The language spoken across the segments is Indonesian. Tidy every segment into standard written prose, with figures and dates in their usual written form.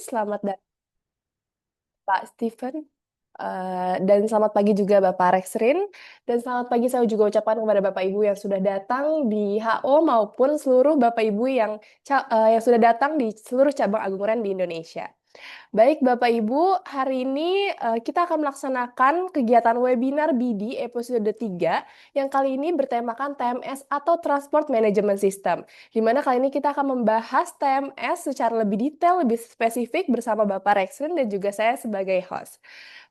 selamat datang Pak Steven, dan selamat pagi juga Bapak Rexrin, dan selamat pagi saya juga ucapkan kepada Bapak Ibu yang sudah datang di HO maupun seluruh Bapak Ibu yang sudah datang di seluruh cabang Agung Ren di Indonesia. Baik Bapak Ibu, hari ini kita akan melaksanakan kegiatan webinar BD episode 3 yang kali ini bertemakan TMS atau Transport Management System. Di mana kali ini kita akan membahas TMS secara lebih detail, lebih spesifik bersama Bapak Rexrin dan juga saya sebagai host.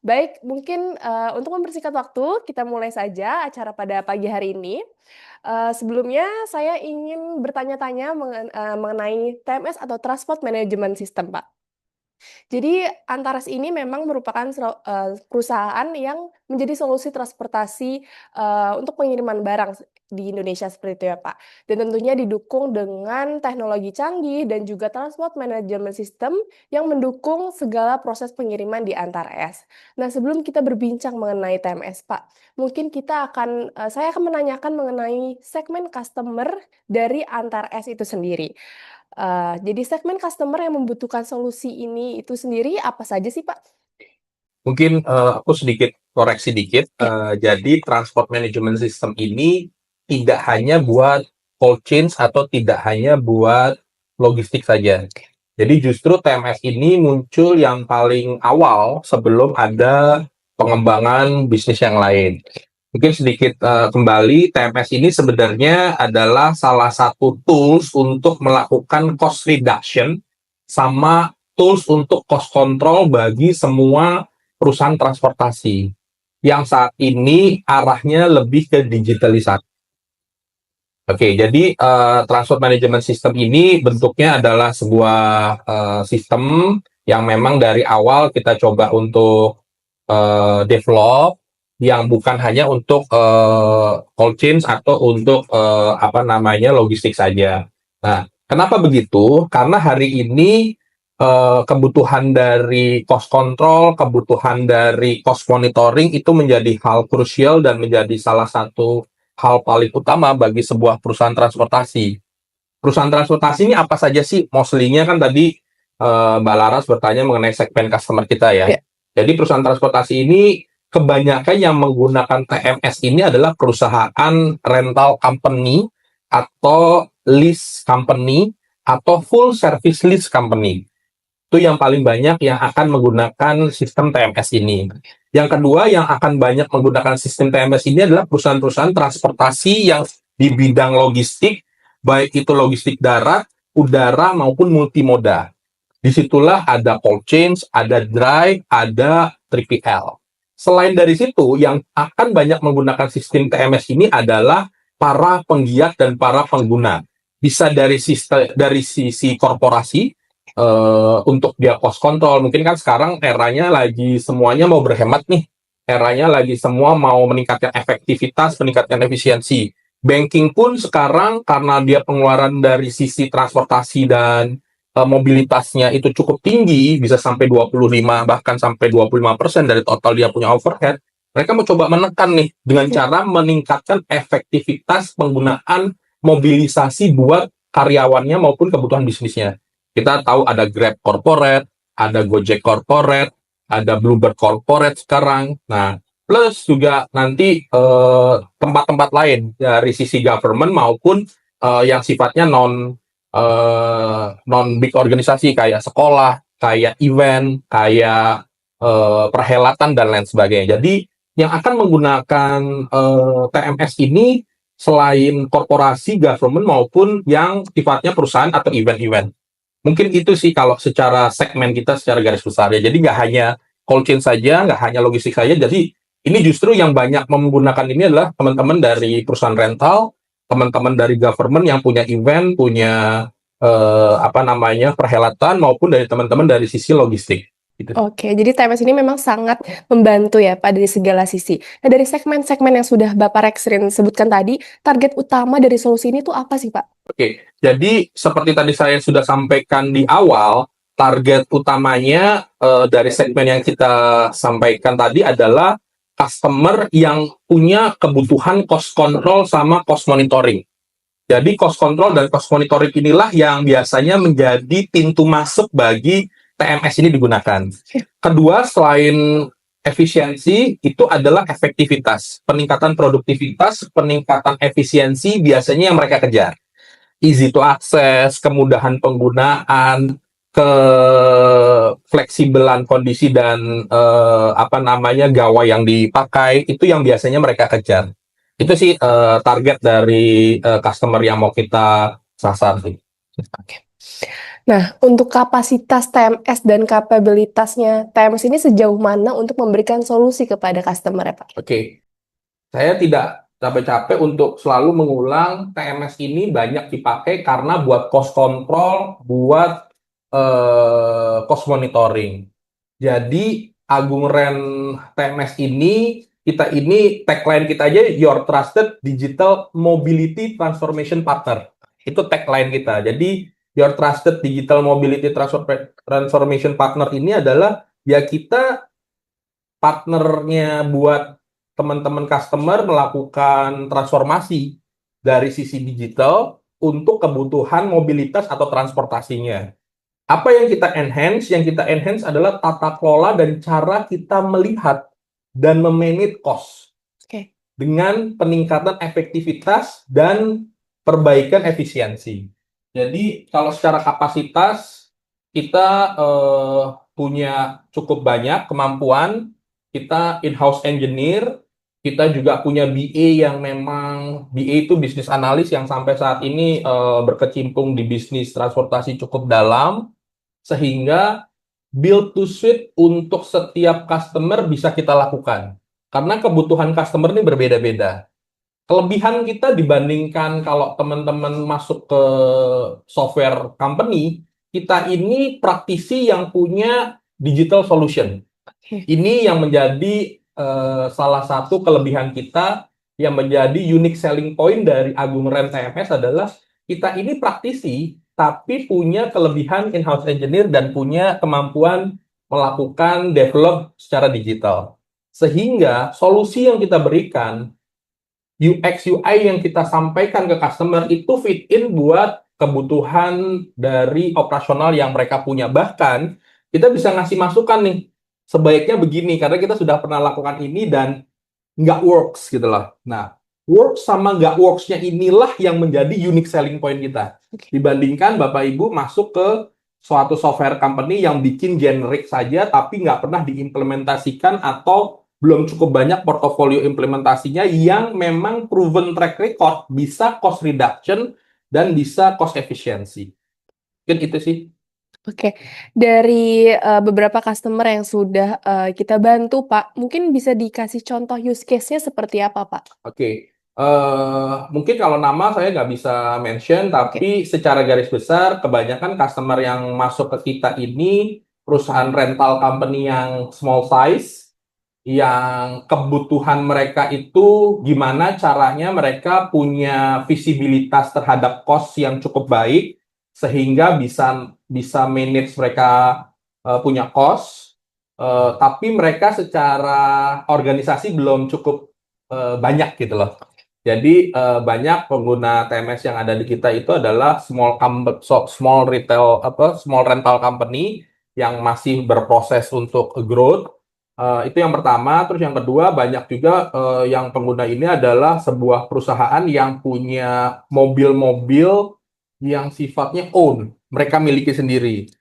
Baik, mungkin untuk mempersingkat waktu, kita mulai saja acara pada pagi hari ini. Sebelumnya saya ingin bertanya-tanya mengenai TMS atau Transport Management System, Pak. Jadi Antares ini memang merupakan perusahaan yang menjadi solusi transportasi, untuk pengiriman barang di Indonesia seperti itu ya, Pak. Dan tentunya didukung dengan teknologi canggih dan juga transport management system yang mendukung segala proses pengiriman di Antares. Nah, sebelum kita berbincang mengenai TMS, Pak, mungkin saya akan menanyakan mengenai segmen customer dari Antares itu sendiri. Jadi segmen customer yang membutuhkan solusi ini itu sendiri apa saja sih, Pak? Mungkin aku sedikit koreksi dikit. Ya. Jadi transport management system ini tidak hanya buat cold chain atau tidak hanya buat logistik saja. Jadi justru TMS ini muncul yang paling awal sebelum ada pengembangan bisnis yang lain. Mungkin sedikit kembali, TMS ini sebenarnya adalah salah satu tools untuk melakukan cost reduction sama tools untuk cost control bagi semua perusahaan transportasi yang saat ini arahnya lebih ke digitalisasi. Oke, jadi transport management system ini bentuknya adalah sebuah sistem yang memang dari awal kita coba untuk develop yang bukan hanya untuk cold chain atau untuk logistik saja. Nah, kenapa begitu? Karena hari ini kebutuhan dari cost control, kebutuhan dari cost monitoring itu menjadi hal krusial dan menjadi salah satu hal paling utama bagi sebuah perusahaan transportasi. Perusahaan transportasi ini apa saja sih? Mostly-nya kan tadi Mbak Laras bertanya mengenai segmen customer kita ya. Ya. Jadi perusahaan transportasi ini kebanyakan yang menggunakan TMS ini adalah perusahaan rental company atau lease company atau full service lease company. Itu yang paling banyak yang akan menggunakan sistem TMS ini. Yang kedua yang akan banyak menggunakan sistem TMS ini adalah perusahaan-perusahaan transportasi yang di bidang logistik, baik itu logistik darat, udara, maupun multimoda. Disitulah ada cold chain, ada dry, ada 3PL. Selain dari situ, yang akan banyak menggunakan sistem TMS ini adalah para penggiat dan para pengguna. Bisa dari sisi korporasi, untuk dia cost control. Mungkin kan sekarang eranya lagi semuanya mau berhemat nih. Eranya lagi semua mau meningkatkan efektivitas, meningkatkan efisiensi. Banking pun sekarang karena dia pengeluaran dari sisi transportasi dan mobilitasnya itu cukup tinggi, bisa sampai 25 bahkan sampai 25% dari total dia punya overhead. Mereka mau coba menekan nih dengan cara meningkatkan efektivitas penggunaan mobilisasi buat karyawannya maupun kebutuhan bisnisnya. Kita tahu ada Grab Corporate, ada Gojek Corporate, ada Bluebird Corporate sekarang. Nah, plus juga nanti tempat-tempat lain dari sisi government maupun yang sifatnya non big organisasi kayak sekolah, kayak event, kayak perhelatan dan lain sebagainya. Jadi yang akan menggunakan TMS ini selain korporasi, government maupun yang sifatnya perusahaan atau event-event. Mungkin itu sih kalau secara segmen kita secara garis besar ya. Jadi nggak hanya cold chain saja, nggak hanya logistik saja. Jadi ini justru yang banyak menggunakan ini adalah teman-teman dari perusahaan rental, teman-teman dari government yang punya event, punya perhelatan maupun dari teman-teman dari sisi logistik. Gitu. Oke, jadi TMS ini memang sangat membantu ya Pak dari segala sisi. Nah, dari segmen-segmen yang sudah Bapak Rexrin sebutkan tadi, target utama dari solusi ini tuh apa sih Pak? Oke, jadi seperti tadi saya sudah sampaikan di awal, target utamanya dari segmen yang kita sampaikan tadi adalah customer yang punya kebutuhan cost control sama cost monitoring. Jadi cost control dan cost monitoring inilah yang biasanya menjadi pintu masuk bagi TMS ini digunakan. Kedua, selain efisiensi, itu adalah efektivitas. Peningkatan produktivitas, peningkatan efisiensi biasanya yang mereka kejar. Easy to access, kemudahan penggunaan, ke fleksibelan kondisi dan gawai yang dipakai, itu yang biasanya mereka kejar. Itu sih target dari customer yang mau kita sasar sih. Oke. Nah, untuk kapasitas TMS dan kapabilitasnya TMS ini sejauh mana untuk memberikan solusi kepada customer ya, Pak? Oke, saya tidak capek-capek untuk selalu mengulang TMS ini banyak dipakai karena buat cost control, buat cost monitoring. Jadi Agung Ren TMS ini, kita ini tagline kita aja, Your Trusted Digital Mobility Transformation Partner. Itu tagline kita. Jadi Your Trusted Digital Mobility Transformation Partner ini adalah ya kita partnernya buat teman-teman customer melakukan transformasi dari sisi digital untuk kebutuhan mobilitas atau transportasinya. Apa yang kita enhance? Yang kita enhance adalah tata kelola dan cara kita melihat dan memanage cost Oke. dengan peningkatan efektivitas dan perbaikan efisiensi. Jadi kalau secara kapasitas kita punya cukup banyak kemampuan, kita in-house engineer, kita juga punya BA yang memang BA itu bisnis analis yang sampai saat ini berkecimpung di bisnis transportasi cukup dalam, sehingga build to suit untuk setiap customer bisa kita lakukan. Karena kebutuhan customer ini berbeda-beda. Kelebihan kita dibandingkan kalau teman-teman masuk ke software company, kita ini praktisi yang punya digital solution. Oke. Ini yang menjadi salah satu kelebihan kita, yang menjadi unique selling point dari Agung Ren TMS adalah kita ini praktisi, tapi punya kelebihan in-house engineer dan punya kemampuan melakukan develop secara digital. Sehingga solusi yang kita berikan, UX UI yang kita sampaikan ke customer itu fit in buat kebutuhan dari operasional yang mereka punya. Bahkan kita bisa ngasih masukan nih, sebaiknya begini karena kita sudah pernah lakukan ini dan nggak works gitu loh. Nah, works sama nggak works-nya inilah yang menjadi unique selling point kita. Oke. Dibandingkan Bapak Ibu masuk ke suatu software company yang bikin generik saja tapi nggak pernah diimplementasikan atau belum cukup banyak portofolio implementasinya yang memang proven track record bisa cost reduction dan bisa cost efficiency. Mungkin itu sih. Oke, dari beberapa customer yang sudah kita bantu, Pak, mungkin bisa dikasih contoh use case-nya seperti apa, Pak? Oke, mungkin kalau nama saya nggak bisa mention, Oke. tapi secara garis besar kebanyakan customer yang masuk ke kita ini perusahaan rental company yang small size, yang kebutuhan mereka itu gimana caranya mereka punya visibilitas terhadap cost yang cukup baik sehingga bisa bisa manage mereka punya cost, tapi mereka secara organisasi belum cukup banyak gitu loh. Jadi banyak pengguna TMS yang ada di kita itu adalah small retail small rental company yang masih berproses untuk growth. Itu yang pertama. Terus yang kedua, banyak juga yang pengguna ini adalah sebuah perusahaan yang punya mobil-mobil yang sifatnya own, mereka miliki sendiri.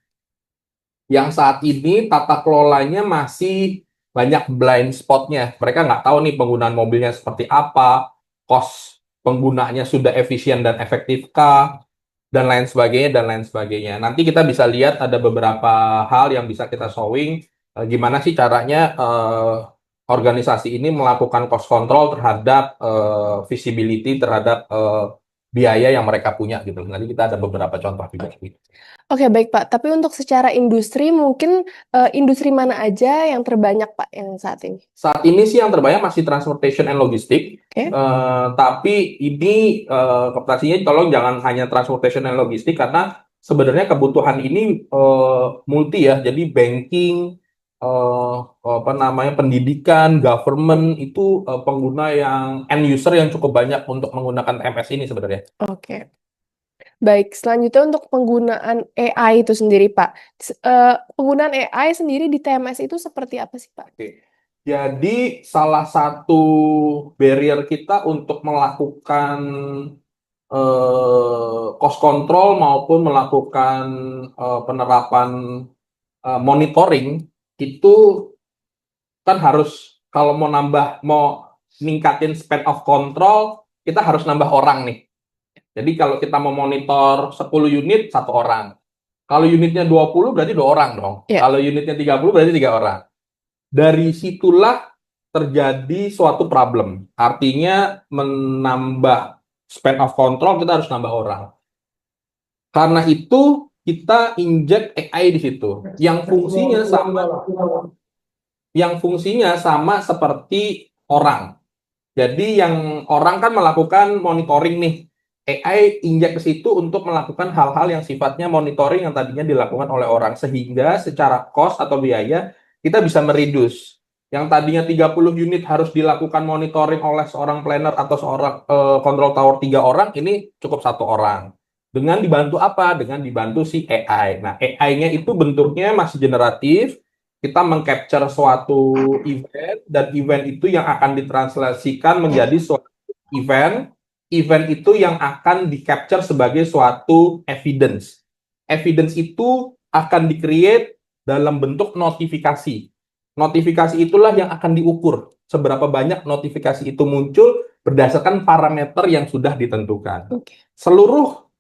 Yang saat ini tata kelolanya masih banyak blind spotnya. Mereka nggak tahu nih penggunaan mobilnya seperti apa, cost penggunanya sudah efisien dan efektifkah, dan lain sebagainya, dan lain sebagainya. Nanti kita bisa lihat ada beberapa hal yang bisa kita showing, gimana sih caranya organisasi ini melakukan cost control terhadap visibility, terhadap biaya yang mereka punya gitu. Nanti kita ada beberapa contoh juga. Oke, baik, Pak. Tapi untuk secara industri mungkin, industri mana aja yang terbanyak, Pak, yang saat ini? Saat ini sih yang terbanyak masih transportation and logistik. Oke. Tapi ini koperasinya tolong jangan hanya transportation and logistik karena sebenarnya kebutuhan ini multi ya. Jadi banking, pendidikan, government itu pengguna yang end user yang cukup banyak untuk menggunakan TMS ini sebenarnya. Oke. Baik, selanjutnya untuk penggunaan AI itu sendiri, Pak. Penggunaan AI sendiri di TMS itu seperti apa sih, Pak? Oke. Jadi salah satu barrier kita untuk melakukan cost control maupun melakukan penerapan monitoring itu kan harus, kalau mau ningkatin span of control, kita harus nambah orang nih. Jadi kalau kita mau monitor 10 unit, satu orang. Kalau unitnya 20 berarti dua orang dong. Ya. Kalau unitnya 30 berarti tiga orang. Dari situlah terjadi suatu problem. Artinya menambah span of control, kita harus nambah orang. Karena itu kita inject AI di situ yang fungsinya sama seperti orang. Jadi yang orang kan melakukan monitoring nih. AI injek ke situ untuk melakukan hal-hal yang sifatnya monitoring yang tadinya dilakukan oleh orang, sehingga secara cost atau biaya kita bisa mereduce. Yang tadinya 30 unit harus dilakukan monitoring oleh seorang planner atau seorang control tower 3 orang, ini cukup satu orang. Dengan dibantu apa? Dengan dibantu si AI. Nah, AI-nya itu bentuknya masih generatif. Kita mengcapture suatu event, dan event itu yang akan ditranslasikan menjadi suatu event. Event itu yang akan di-capture sebagai suatu evidence. Evidence itu akan di-create dalam bentuk notifikasi. Notifikasi itulah yang akan diukur seberapa banyak notifikasi itu muncul berdasarkan parameter yang sudah ditentukan. Oke. Seluruh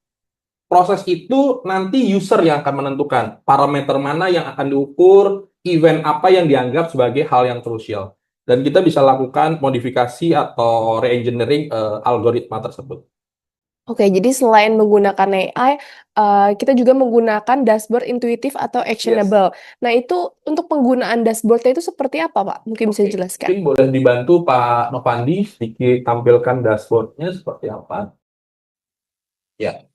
proses itu nanti user yang akan menentukan parameter mana yang akan diukur, event apa yang dianggap sebagai hal yang krusial. Dan kita bisa lakukan modifikasi atau re-engineering algoritma tersebut. Oke, jadi selain menggunakan AI, kita juga menggunakan dashboard intuitif atau Yes. actionable. Nah, itu untuk penggunaan dashboard-nya itu seperti apa, Pak? Mungkin bisa Oke. dijelaskan. Mungkin boleh dibantu Pak Novandi sedikit tampilkan dashboardnya seperti apa. Ya.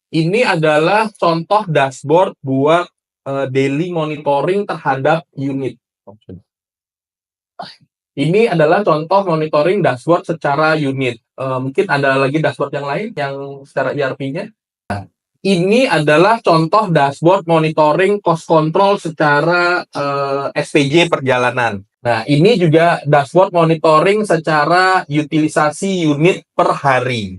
Ini adalah contoh dashboard buat daily monitoring terhadap unit. Ini adalah contoh monitoring dashboard secara unit. Mungkin ada lagi dashboard yang lain yang secara ERP-nya. Ini adalah contoh dashboard monitoring cost control secara SPJ perjalanan. Nah, ini juga dashboard monitoring secara utilisasi unit per hari.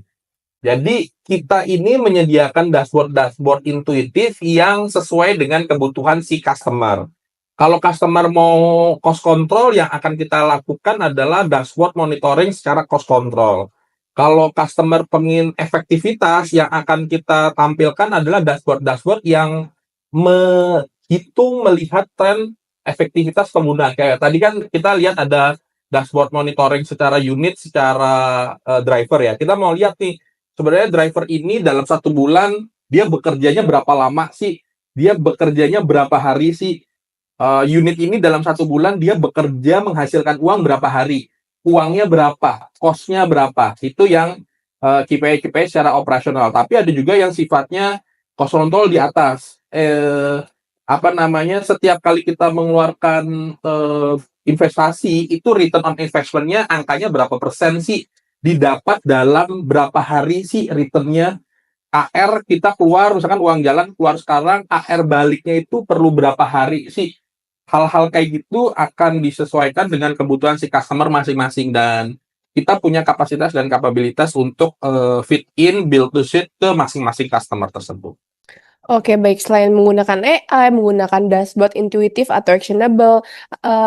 Jadi, kita ini menyediakan dashboard-dashboard intuitif yang sesuai dengan kebutuhan si customer. Kalau customer mau cost control, yang akan kita lakukan adalah dashboard monitoring secara cost control. Kalau customer pengen efektivitas, yang akan kita tampilkan adalah dashboard-dashboard yang melihat tren efektivitas penggunaan. Kayak tadi kan kita lihat ada dashboard monitoring secara unit, secara driver ya. Kita mau lihat nih, sebenarnya driver ini dalam 1 bulan, dia bekerjanya berapa lama sih? Dia bekerjanya berapa hari sih? Unit ini dalam 1 bulan dia bekerja menghasilkan uang berapa hari, uangnya berapa, cost-nya berapa, itu yang KPI-KPI secara operasional. Tapi ada juga yang sifatnya cost control di atas. Setiap kali kita mengeluarkan investasi, itu return on investment-nya angkanya berapa persen sih didapat dalam berapa hari sih returnnya. AR kita keluar, misalkan uang jalan keluar sekarang, AR baliknya itu perlu berapa hari sih. Hal-hal kayak gitu akan disesuaikan dengan kebutuhan si customer masing-masing, dan kita punya kapasitas dan kapabilitas untuk fit in, build to suit ke masing-masing customer tersebut. Oke, baik. Selain menggunakan AI, menggunakan dashboard intuitif atau actionable,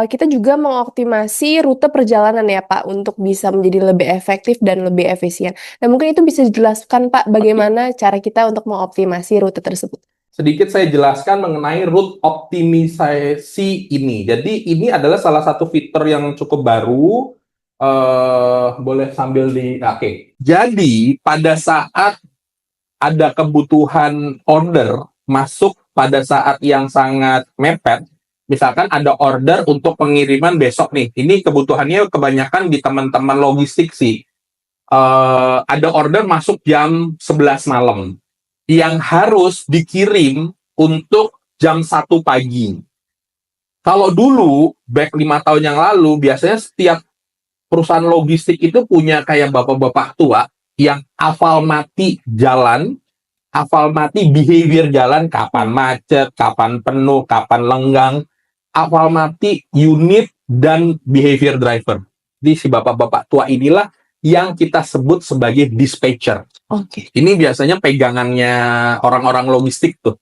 kita juga mengoptimasi rute perjalanan ya, Pak, untuk bisa menjadi lebih efektif dan lebih efisien. Nah, mungkin itu bisa dijelaskan, Pak, bagaimana cara kita untuk mengoptimasi rute tersebut? Sedikit saya jelaskan mengenai route optimisasi ini. Jadi ini adalah salah satu fitur yang cukup baru. Boleh sambil Oke. Jadi pada saat ada kebutuhan order masuk pada saat yang sangat mepet, misalkan ada order untuk pengiriman besok nih, ini kebutuhannya kebanyakan di teman-teman logistik sih. Ada order masuk jam 11 malam yang harus dikirim untuk jam 1 pagi. Kalau dulu, back 5 tahun yang lalu, biasanya setiap perusahaan logistik itu punya kayak bapak-bapak tua yang hafal mati jalan, hafal mati behavior jalan, kapan macet, kapan penuh, kapan lenggang, hafal mati unit dan behavior driver. Jadi si bapak-bapak tua inilah yang kita sebut sebagai dispatcher. Oke. Ini biasanya pegangannya orang-orang logistik tuh.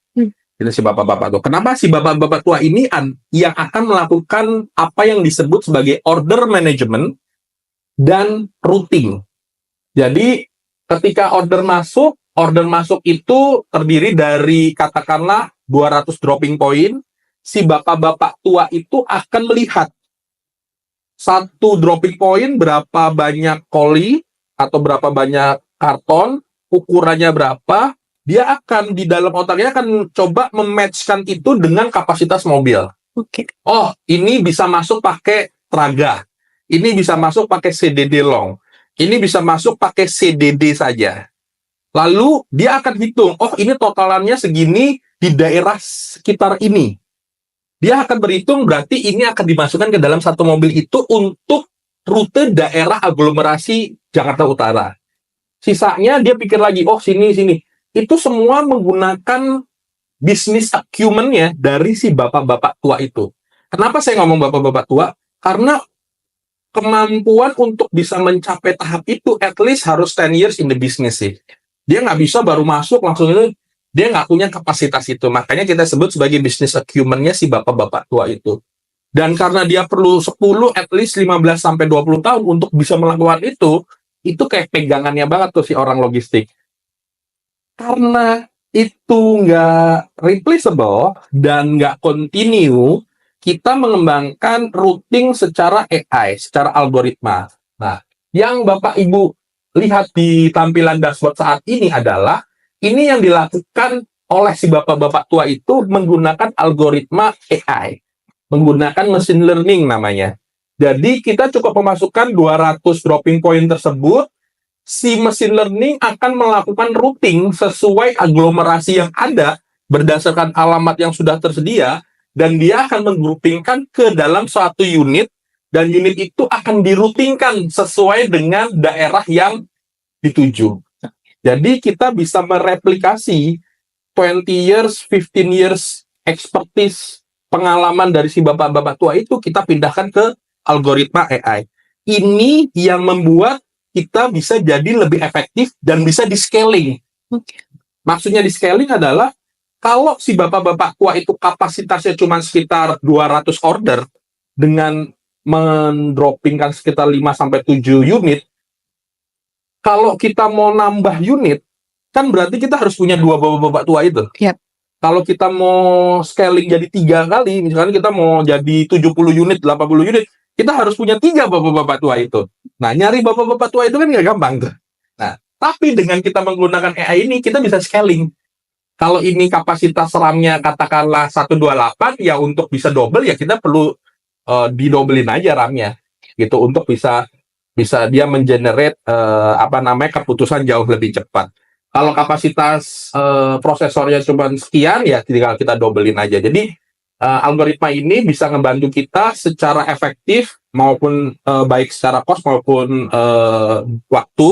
Itu si bapak-bapak tuh. Kenapa si bapak-bapak tua ini yang akan melakukan apa yang disebut sebagai order management dan routing. Jadi ketika order masuk itu terdiri dari katakanlah 200 dropping point. Si bapak-bapak tua itu akan melihat satu dropping point berapa banyak koli atau berapa banyak karton, ukurannya berapa, dia akan di dalam otaknya akan coba mematchkan itu dengan kapasitas mobil. Oke. Oh, ini bisa masuk pakai Traga. Ini bisa masuk pakai CDD long. Ini bisa masuk pakai CDD saja. Lalu dia akan hitung, oh ini totalannya segini di daerah sekitar ini. Dia akan berhitung berarti ini akan dimasukkan ke dalam satu mobil itu untuk rute daerah aglomerasi Jakarta Utara. Sisanya dia pikir lagi, oh sini. Itu semua menggunakan bisnis acumen-nya dari si bapak-bapak tua itu. Kenapa saya ngomong bapak-bapak tua? Karena kemampuan untuk bisa mencapai tahap itu at least harus 10 years in the business sih. Dia nggak bisa baru masuk langsung itu, dia nggak punya kapasitas itu. Makanya kita sebut sebagai bisnis acumen-nya si bapak-bapak tua itu. Dan karena dia perlu 10, at least 15 sampai 20 tahun untuk bisa melakukan itu kayak pegangannya banget tuh si orang logistik. Karena itu nggak replaceable dan nggak continue, kita mengembangkan routing secara AI, secara algoritma. Nah, yang Bapak Ibu lihat di tampilan dashboard saat ini adalah ini yang dilakukan oleh si bapak-bapak tua itu menggunakan algoritma AI, menggunakan machine learning namanya. Jadi kita cukup memasukkan 200 dropping point tersebut, si machine learning akan melakukan routing sesuai aglomerasi yang ada berdasarkan alamat yang sudah tersedia, dan dia akan menggroupingkan ke dalam suatu unit, dan unit itu akan diroutingkan sesuai dengan daerah yang dituju. Jadi kita bisa mereplikasi 20 years, 15 years expertise pengalaman dari si bapak-bapak tua itu kita pindahkan ke algoritma AI. Ini yang membuat kita bisa jadi lebih efektif dan bisa di-scaling. Maksudnya di-scaling adalah kalau si bapak-bapak tua itu kapasitasnya cuma sekitar 200 order dengan mendroppingkan sekitar 5-7 unit, kalau kita mau nambah unit, kan berarti kita harus punya dua bapak-bapak tua itu. Yep. Kalau kita mau scaling jadi 3 kali, misalkan kita mau jadi 70 unit, 80 unit, kita harus punya 3 bapak-bapak tua itu. Nah, nyari bapak-bapak tua itu kan nggak gampang tuh. Nah, tapi dengan kita menggunakan AI ini, kita bisa scaling. Kalau ini kapasitas RAM-nya katakanlah 128, ya untuk bisa double ya kita perlu didobelin aja RAM-nya gitu untuk bisa dia mengenerate keputusan jauh lebih cepat. Kalau kapasitas prosesornya cuma sekian ya tinggal kita dobelin aja. Jadi algoritma ini bisa ngebantu kita secara efektif maupun baik secara cost maupun waktu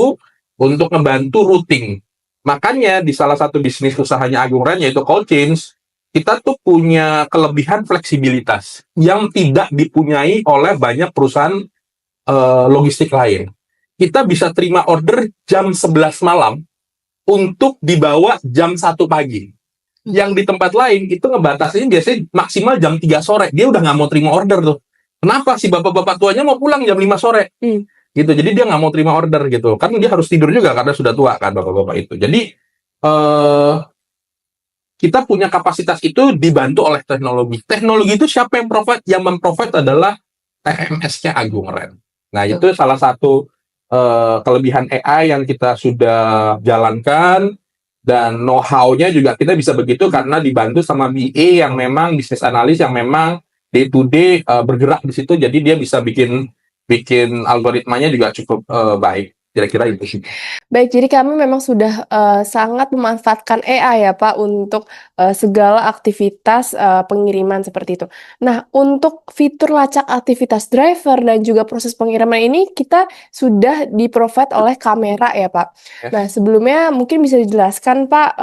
untuk ngebantu routing. Makanya di salah satu bisnis usahanya Agung Ren yaitu cold chains, kita tuh punya kelebihan fleksibilitas yang tidak dipunyai oleh banyak perusahaan logistik lain. Kita bisa terima order jam 11 malam untuk dibawa jam 1 pagi. Yang di tempat lain itu ngebatasin biasanya maksimal jam 3 sore. Dia udah nggak mau terima order tuh. Kenapa? Si bapak-bapak tuanya mau pulang jam 5 sore. Gitu. Jadi dia nggak mau terima order gitu. Kan dia harus tidur juga karena sudah tua kan bapak-bapak itu. Jadi kita punya kapasitas itu dibantu oleh teknologi. Teknologi itu siapa yang provide? Yang memprovide adalah TMS-nya Agung Ren. Nah, itu salah satu kelebihan AI yang kita sudah jalankan, dan know-how-nya juga kita bisa begitu karena dibantu sama BA yang memang bisnis analis yang memang day to day bergerak di situ, jadi dia bisa bikin algoritmanya juga cukup baik. Kira-kira itu sih. Baik, jadi kami memang sudah sangat memanfaatkan AI ya Pak untuk segala aktivitas pengiriman seperti itu. Nah, untuk fitur lacak aktivitas driver dan juga proses pengiriman ini kita sudah di-provide oleh kamera ya Pak. Yes. Nah, sebelumnya mungkin bisa dijelaskan Pak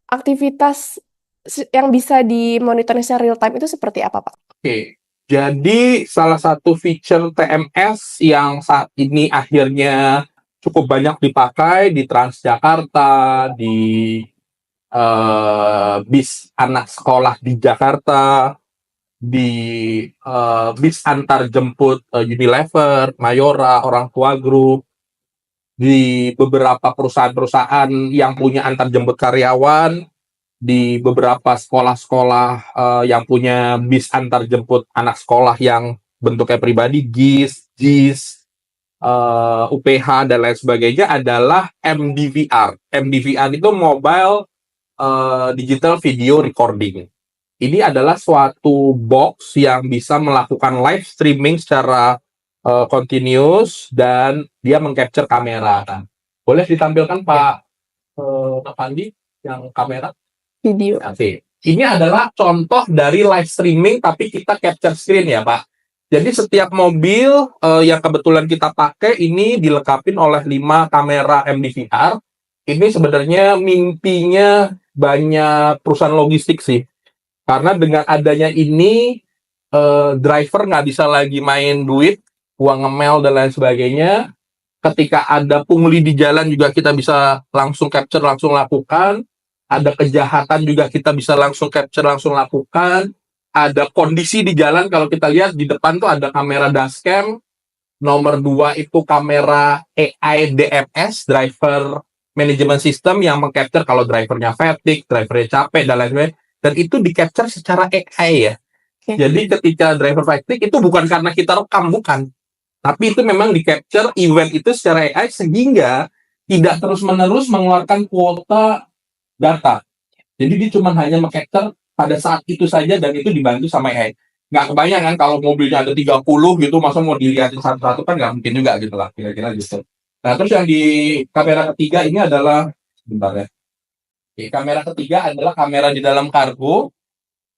aktivitas yang bisa dimonitor secara real time itu seperti apa Pak? Oke, jadi salah satu feature TMS yang saat ini akhirnya cukup banyak dipakai di Transjakarta, di bis anak sekolah di Jakarta, di bis antar jemput Unilever, Mayora, Orang Tua Group, di beberapa perusahaan-perusahaan yang punya antar jemput karyawan, di beberapa sekolah-sekolah yang punya bis antar jemput anak sekolah yang bentuknya pribadi, GIS, JIS, UPH, dan lain sebagainya adalah MDVR. MDVR itu Mobile Digital Video Recording. Ini adalah suatu box yang bisa melakukan live streaming secara continuous dan dia mengcapture kamera. Boleh ditampilkan Pak Pandi yang kamera? Video. Oke. Ini adalah contoh dari live streaming tapi kita capture screen ya Pak. Jadi setiap mobil yang kebetulan kita pakai ini dilengkapi oleh 5 kamera MDVR. Ini sebenarnya mimpinya banyak perusahaan logistik sih. Karena dengan adanya ini driver nggak bisa lagi main duit, uang ngemel dan lain sebagainya. Ketika ada pungli di jalan juga kita bisa langsung capture, langsung lakukan. Ada kejahatan juga kita bisa langsung capture, langsung lakukan. Ada kondisi di jalan, kalau kita lihat di depan tuh ada kamera dashcam. Nomor 2 itu kamera AI DMS, Driver Management System, yang mengcapture kalau drivernya fatigue, drivernya capek, dan lain sebagainya. Dan itu di-capture secara AI ya. Okay. Jadi ketika driver fatigue itu bukan karena kita rekam, bukan. Tapi itu memang di-capture event itu secara AI sehingga tidak terus-menerus mengeluarkan kuota data. Jadi dia cuma hanya meng-capture pada saat itu saja dan itu dibantu sama AI. Nggak kebayang kan kalau mobilnya ada 30 gitu, masa mau dilihatin satu-satu kan nggak mungkin juga gitu lah, kira-kira gitu. Nah, terus yang di kamera ketiga ini adalah, sebentar ya. Oke, kamera ketiga adalah kamera di dalam kargo.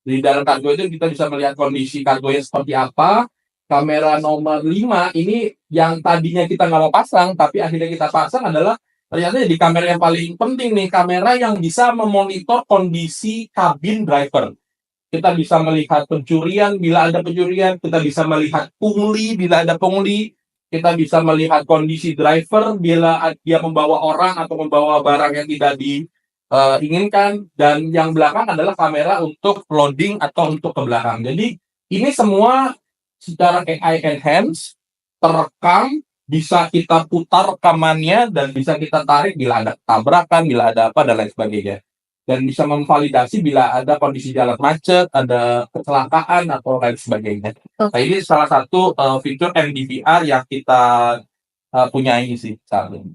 Di dalam kargo itu kita bisa melihat kondisi kargonya seperti apa. Kamera nomor 5 ini yang tadinya kita nggak mau pasang, tapi akhirnya kita pasang adalah ternyata jadi kamera yang paling penting nih, kamera yang bisa memonitor kondisi kabin driver. Kita bisa melihat pencurian bila ada pencurian, kita bisa melihat pungli bila ada pungli, kita bisa melihat kondisi driver bila dia membawa orang atau membawa barang yang tidak diinginkan, dan yang belakang adalah kamera untuk loading atau untuk ke belakang. Jadi ini semua secara AI enhance, terekam, bisa kita putar rekamannya dan bisa kita tarik bila ada tabrakan, bila ada apa dan lain sebagainya. Dan bisa memvalidasi bila ada kondisi jalan macet, ada kecelakaan atau lain sebagainya. Nah, ini salah satu fitur MDVR yang kita punyai sih saat ini.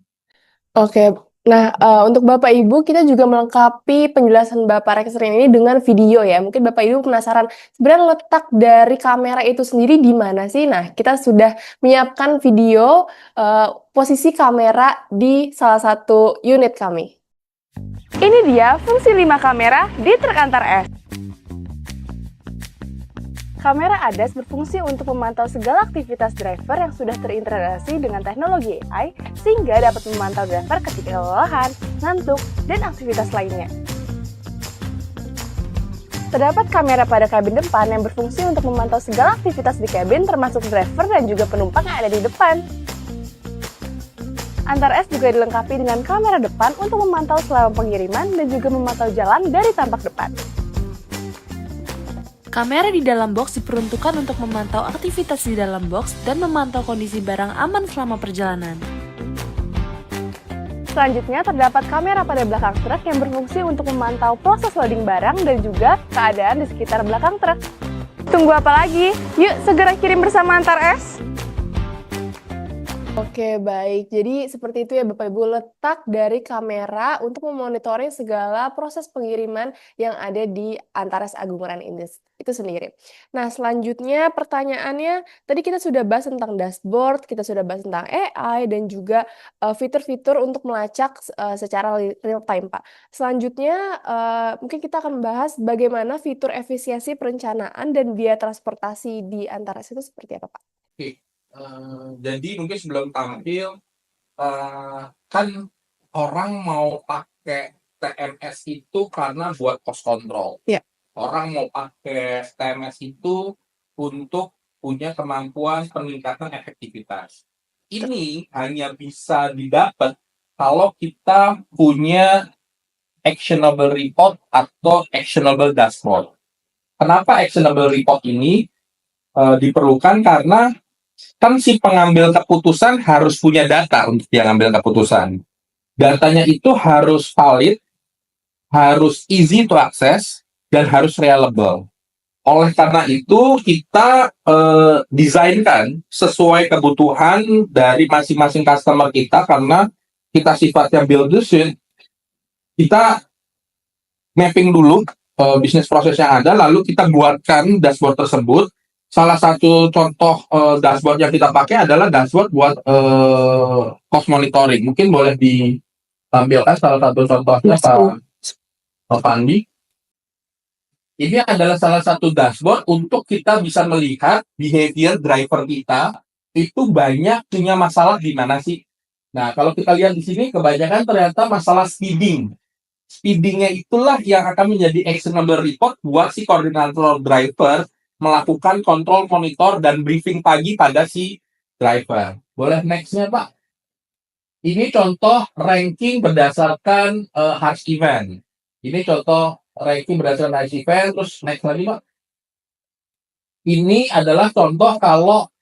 Oke. Nah, untuk Bapak Ibu, kita juga melengkapi penjelasan Bapak Rexrin ini dengan video ya. Mungkin Bapak Ibu penasaran, sebenarnya letak dari kamera itu sendiri di mana sih? Nah, kita sudah menyiapkan video posisi kamera di salah satu unit kami. Ini dia fungsi 5 kamera di truk antar S. Kamera ADAS berfungsi untuk memantau segala aktivitas driver yang sudah terintegrasi dengan teknologi AI sehingga dapat memantau driver ketika kelelahan, ngantuk, dan aktivitas lainnya. Terdapat kamera pada kabin depan yang berfungsi untuk memantau segala aktivitas di kabin termasuk driver dan juga penumpang yang ada di depan. Antar S juga dilengkapi dengan kamera depan untuk memantau selama pengiriman dan juga memantau jalan dari tampak depan. Kamera di dalam box diperuntukkan untuk memantau aktivitas di dalam box dan memantau kondisi barang aman selama perjalanan. Selanjutnya terdapat kamera pada belakang truk yang berfungsi untuk memantau proses loading barang dan juga keadaan di sekitar belakang truk. Tunggu apa lagi? Yuk segera kirim bersama Antar S! Oke, baik. Jadi seperti itu ya Bapak Ibu, letak dari kamera untuk memonitoring segala proses pengiriman yang ada di Antares Agung Ren itu sendiri. Nah, selanjutnya pertanyaannya, tadi kita sudah bahas tentang dashboard, kita sudah bahas tentang AI dan juga fitur-fitur untuk melacak secara real time, Pak. Selanjutnya, mungkin kita akan membahas bagaimana fitur efisiensi perencanaan dan biaya transportasi di Antares itu seperti apa, Pak? Oke, jadi mungkin sebelum tampil, kan orang mau pakai TMS itu karena buat cost control. Iya. Orang mau pakai TMS itu untuk punya kemampuan peningkatan efektivitas. Ini hanya bisa didapat kalau kita punya actionable report atau actionable dashboard. Kenapa actionable report ini diperlukan? Karena kan si pengambil keputusan harus punya data untuk dia ngambil keputusan. Datanya itu harus valid, harus easy to access, dan harus reliable. Oleh karena itu, kita desainkan sesuai kebutuhan dari masing-masing customer kita, karena kita sifatnya build to suit, kita mapping dulu bisnis proses yang ada, lalu kita buatkan dashboard tersebut. Salah satu contoh dashboard yang kita pakai adalah dashboard buat cost monitoring. Mungkin boleh ditampilkan salah satu contohnya, Pak Pandi. Ini adalah salah satu dashboard untuk kita bisa melihat behavior driver kita itu banyak punya masalah di mana sih. Nah, kalau kita lihat di sini, kebanyakan ternyata masalah speeding. Speedingnya itulah yang akan menjadi actionable report buat si koordinator driver melakukan kontrol, monitor, dan briefing pagi pada si driver. Boleh next-nya, Pak? Ini contoh ranking berdasarkan harsh event. Ini contoh ranking berdasarkan harsh event. Terus next lagi, Pak. Ini adalah contoh kalau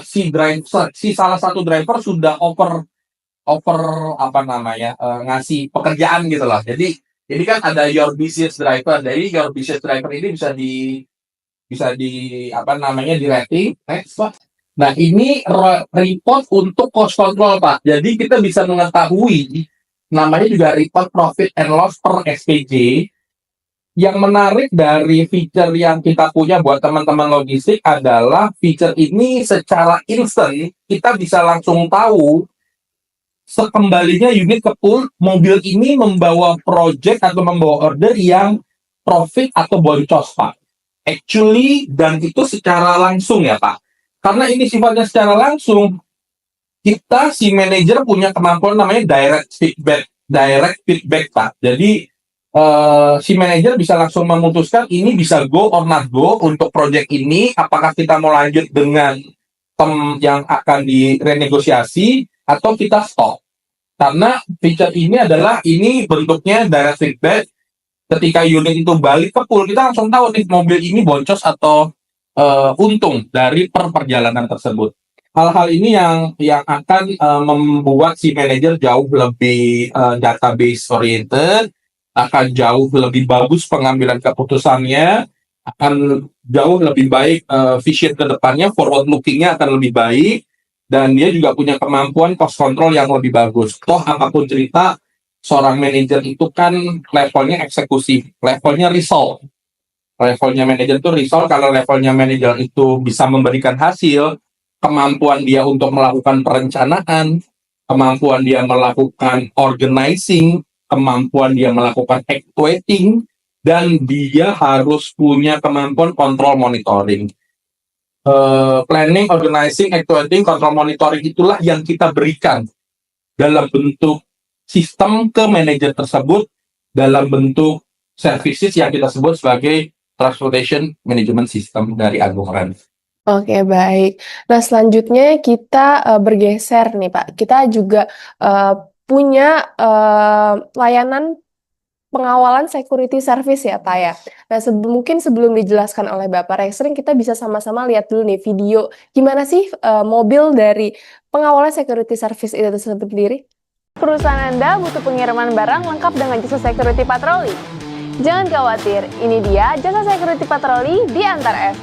si salah satu driver sudah over ngasih pekerjaan gitu loh. Jadi kan ada your busiest driver. Jadi your busiest driver ini bisa di di rating. Next, Pak. Nah, ini report untuk cost control, Pak. Jadi kita bisa mengetahui, namanya juga report profit and loss per SPJ. Yang menarik dari feature yang kita punya buat teman-teman logistik adalah feature ini secara instan kita bisa langsung tahu sekembalinya unit ke pool, mobil ini membawa project atau membawa order yang profit atau boncos, Pak. Actually, dan itu secara langsung ya, Pak. Karena ini sifatnya secara langsung, kita si manajer punya kemampuan namanya direct feedback, Pak. Jadi si manajer bisa langsung memutuskan ini bisa go or not go untuk project ini, apakah kita mau lanjut dengan term yang akan direnegosiasi atau kita stop. Karena feature ini bentuknya direct feedback. Ketika unit itu balik ke pool, kita langsung tahu nih mobil ini boncos atau untung dari perjalanan tersebut. Hal-hal ini yang akan membuat si manajer jauh lebih database oriented, akan jauh lebih bagus pengambilan keputusannya, akan jauh lebih baik vision ke depannya, forward lookingnya akan lebih baik, dan dia juga punya kemampuan cost control yang lebih bagus. Toh apapun cerita, seorang manajer itu kan levelnya eksekusi, levelnya result. Levelnya manajer itu result, kalau levelnya manajer itu bisa memberikan hasil, kemampuan dia untuk melakukan perencanaan, kemampuan dia melakukan organizing, kemampuan dia melakukan actuating, dan dia harus punya kemampuan kontrol monitoring. Planning, organizing, actuating, control monitoring itulah yang kita berikan dalam bentuk sistem ke manajer tersebut dalam bentuk services yang kita sebut sebagai transportation management system dari Agung Ren. Oke, baik. Nah, selanjutnya kita bergeser nih, Pak. Kita juga punya layanan pengawalan security service ya, Pak ya. Nah, mungkin sebelum dijelaskan oleh Bapak Rexring, kita bisa sama-sama lihat dulu nih video gimana sih mobil dari pengawalan security service itu sendiri. Perusahaan Anda butuh pengiriman barang lengkap dengan jasa security patroli? Jangan khawatir, ini dia jasa security patroli di Antar F.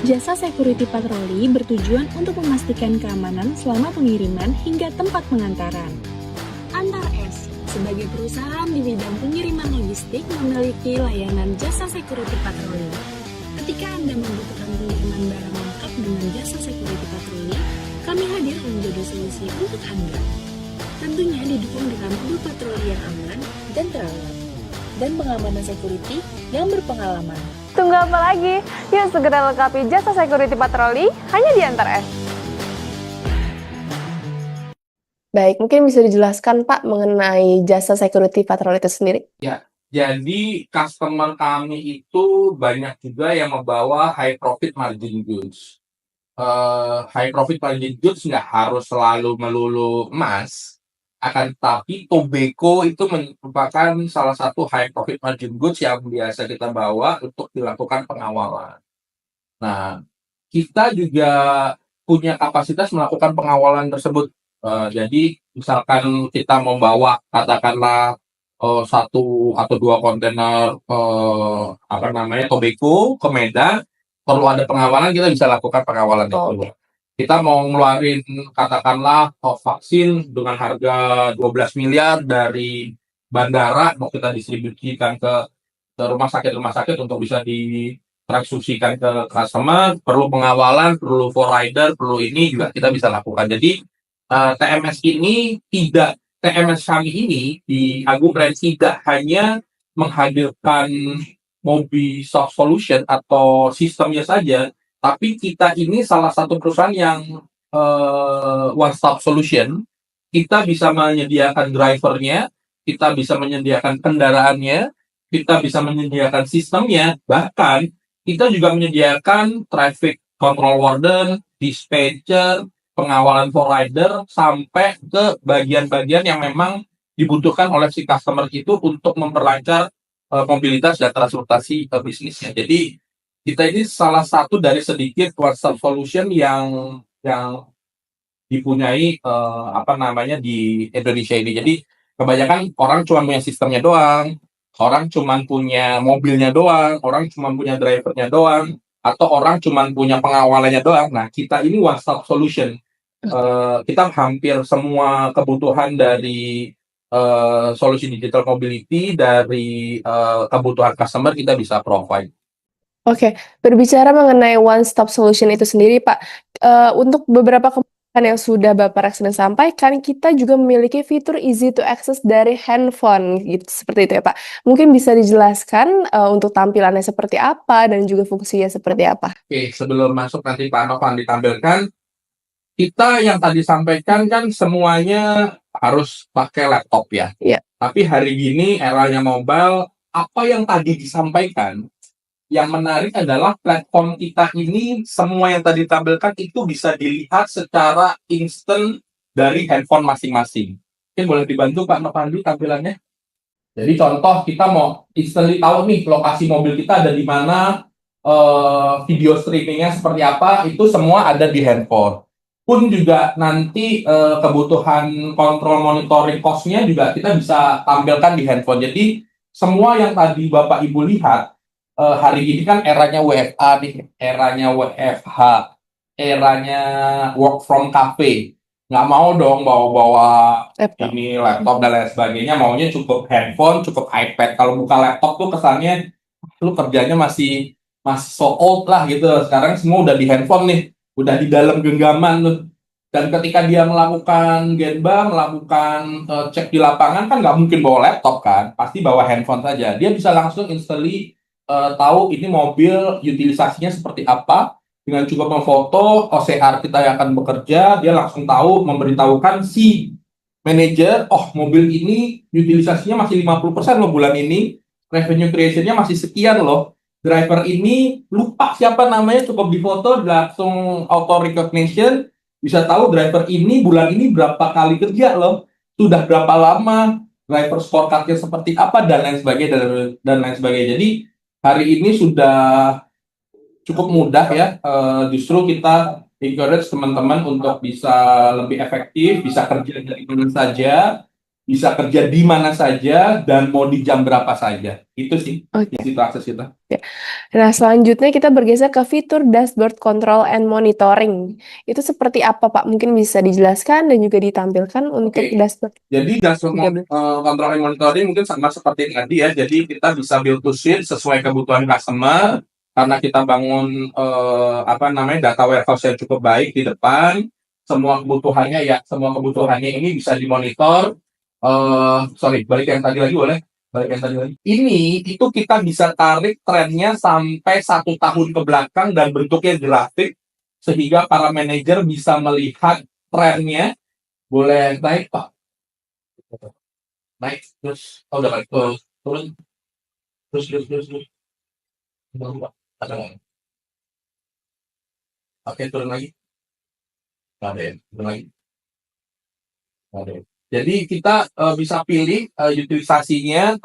Jasa security patroli bertujuan untuk memastikan keamanan selama pengiriman hingga tempat pengantaran. Antar S, sebagai perusahaan di bidang pengiriman logistik, memiliki layanan jasa security patroli. Ketika Anda membutuhkan pengiriman barang lengkap dengan jasa security patroli, kami hadir menjadi solusi untuk Anda. Tentunya didukung dengan mobil patroli yang aman dan terawat, dan pengamanan security yang berpengalaman. Tunggu apa lagi? Yuk segera lengkapi jasa security patroli hanya di Antar S. Baik, mungkin bisa dijelaskan Pak mengenai jasa security patroli itu sendiri? Ya, jadi customer kami itu banyak juga yang membawa high profit margin goods. High profit margin goods nggak harus selalu melulu emas, akan tetapi tobacco itu merupakan salah satu high profit margin goods yang biasa kita bawa untuk dilakukan pengawalan. Nah, kita juga punya kapasitas melakukan pengawalan tersebut. Jadi, misalkan kita membawa katakanlah satu atau dua kontainer tobacco ke Medan, perlu ada pengawalan, kita bisa lakukan pengawalan itu. Kita mau ngeluarin katakanlah vaksin dengan harga 12 miliar dari bandara, mau kita distribusikan ke rumah sakit untuk bisa ditransfusikan ke customer, perlu pengawalan, perlu rider, perlu ini juga kita bisa lakukan. Jadi TMS kami ini di Agung Brand tidak hanya menghadirkan mobil soft solution atau sistemnya saja, tapi kita ini salah satu perusahaan yang one stop solution. Kita bisa menyediakan drivernya, kita bisa menyediakan kendaraannya, kita bisa menyediakan sistemnya, bahkan kita juga menyediakan traffic control warden, dispatcher, pengawalan for rider, sampai ke bagian-bagian yang memang dibutuhkan oleh si customer itu untuk memperlancar mobilitas dan transportasi bisnisnya. Jadi kita ini salah satu dari sedikit one stop solution yang dipunyai di Indonesia ini. Jadi kebanyakan orang cuma punya sistemnya doang, orang cuma punya mobilnya doang, orang cuma punya drivernya doang, atau orang cuma punya pengawalannya doang. Nah, kita ini one stop solution. Kita hampir semua kebutuhan dari solusi digital mobility, dari kebutuhan customer kita bisa provide. Oke, berbicara mengenai one stop solution itu sendiri Pak, untuk beberapa kemudahan yang sudah Bapak Reksiden sampaikan, kita juga memiliki fitur easy to access dari handphone, gitu, seperti itu ya Pak. Mungkin bisa dijelaskan untuk tampilannya seperti apa dan juga fungsinya seperti apa? Oke, sebelum masuk nanti Pak Novan ditampilkan, kita yang tadi sampaikan kan semuanya harus pakai laptop ya. Iya. Tapi hari ini eranya mobile, apa yang tadi disampaikan, yang menarik adalah platform kita ini, semua yang tadi ditampilkan itu bisa dilihat secara instan dari handphone masing-masing. Mungkin boleh dibantu Pak Nopandi tampilannya. Jadi contoh, kita mau instantly tahu nih lokasi mobil kita ada di mana, video streamingnya seperti apa, itu semua ada di handphone. Pun juga nanti kebutuhan kontrol monitoring cost-nya juga kita bisa tampilkan di handphone. Jadi semua yang tadi Bapak Ibu lihat, hari ini kan eranya WFA nih, eranya WFH, eranya work from cafe. Nggak mau dong bawa-bawa ini laptop dan lain sebagainya, maunya cukup handphone, cukup iPad. Kalau buka laptop tuh kesannya lu kerjanya masih so old lah gitu. Sekarang semua udah di handphone nih, udah di dalam genggaman tuh. Dan ketika dia melakukan genba, melakukan cek di lapangan, kan nggak mungkin bawa laptop kan, pasti bawa handphone saja. Dia bisa langsung instantly tahu ini mobil utilisasinya seperti apa. Dengan cukup memfoto OCR kita yang akan bekerja, dia langsung tahu, memberitahukan si manajer, oh mobil ini utilisasinya masih 50% loh bulan ini, revenue creation-nya masih sekian loh. Driver ini lupa siapa namanya, cukup difoto, langsung auto recognition, bisa tahu driver ini bulan ini berapa kali kerja loh, sudah berapa lama, driver scorecard-nya seperti apa, dan lain sebagainya. Jadi hari ini sudah cukup mudah ya, justru kita encourage teman-teman untuk bisa lebih efektif, bisa kerja dari mana saja, bisa kerja di mana saja dan mau di jam berapa saja. Itu sih Oke. di situ akses kita. Nah, selanjutnya kita bergeser ke fitur dashboard control and monitoring. Itu seperti apa, Pak? Mungkin bisa dijelaskan dan juga ditampilkan untuk Oke. dashboard. Jadi dashboard 13. control and monitoring mungkin sama seperti tadi ya. Jadi kita bisa build to suit sesuai kebutuhan customer karena kita bangun data warehouse yang cukup baik di depan. Semua kebutuhannya ini bisa dimonitor. Balik yang tadi lagi boleh? Balik yang tadi lagi. Ini itu kita bisa tarik trennya sampai 1 tahun ke belakang dan bentuknya grafik sehingga para manajer bisa melihat trennya. Boleh naik Pak? Naik terus udah balik turun terus turun Pak. Ada nggak? Oke, turun lagi. Nggak ada ya, turun lagi. Nggak ada ya. Jadi kita bisa pilih utilisasinya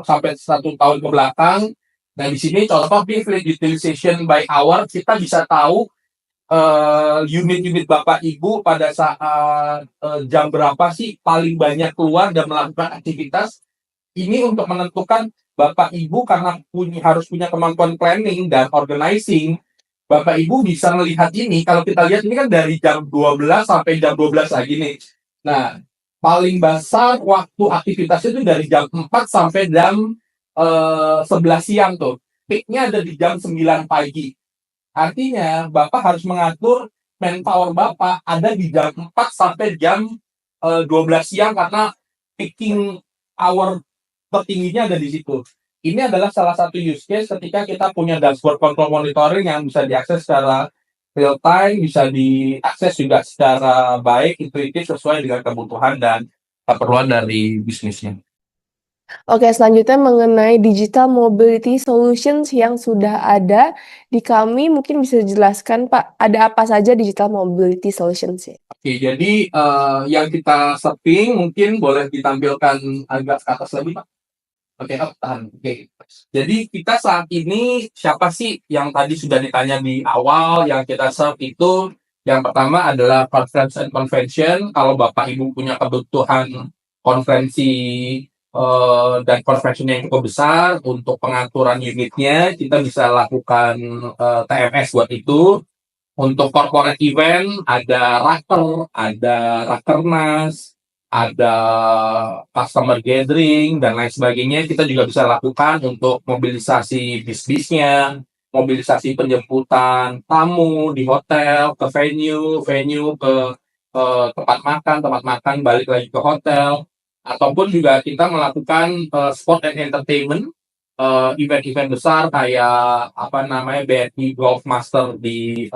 sampai 1 tahun ke belakang. Nah di sini contoh fleet utilization by hour, kita bisa tahu unit-unit Bapak Ibu pada saat jam berapa sih paling banyak keluar dan melakukan aktivitas. Ini untuk menentukan Bapak Ibu karena harus punya kemampuan planning dan organizing. Bapak Ibu bisa melihat ini, kalau kita lihat ini kan dari jam 12 sampai jam 12 lagi nih. Nah, paling besar waktu aktivitasnya itu dari jam 4 sampai jam 11 siang tuh. Peaknya ada di jam 9 pagi. Artinya, Bapak harus mengatur manpower Bapak ada di jam 4 sampai jam 12 siang karena peaking hour tertingginya ada di situ. Ini adalah salah satu use case ketika kita punya dashboard control monitoring yang bisa diakses secara real time, bisa diakses juga secara baik, intuitif, sesuai dengan kebutuhan dan keperluan dari bisnisnya. Oke, selanjutnya mengenai digital mobility solutions yang sudah ada di kami, mungkin bisa dijelaskan, Pak, ada apa saja digital mobility solutions ya? Oke, jadi yang kita setting mungkin boleh ditampilkan agak ke atas lagi, Pak. Oke, tahan. Oke. Jadi kita saat ini siapa sih yang tadi sudah ditanya di awal yang kita serve itu yang pertama adalah conference and convention. Kalau Bapak Ibu punya kebutuhan konferensi dan convention yang cukup besar untuk pengaturan unitnya, kita bisa lakukan TMS buat itu. Untuk corporate event ada raker, ada rakernas, ada customer gathering dan lain sebagainya. Kita juga bisa lakukan untuk mobilisasi bis-bisnya, mobilisasi penjemputan tamu di hotel, ke venue ke tempat makan, balik lagi ke hotel, ataupun juga kita melakukan sport and entertainment, event-event besar kayak BNI Golf Master di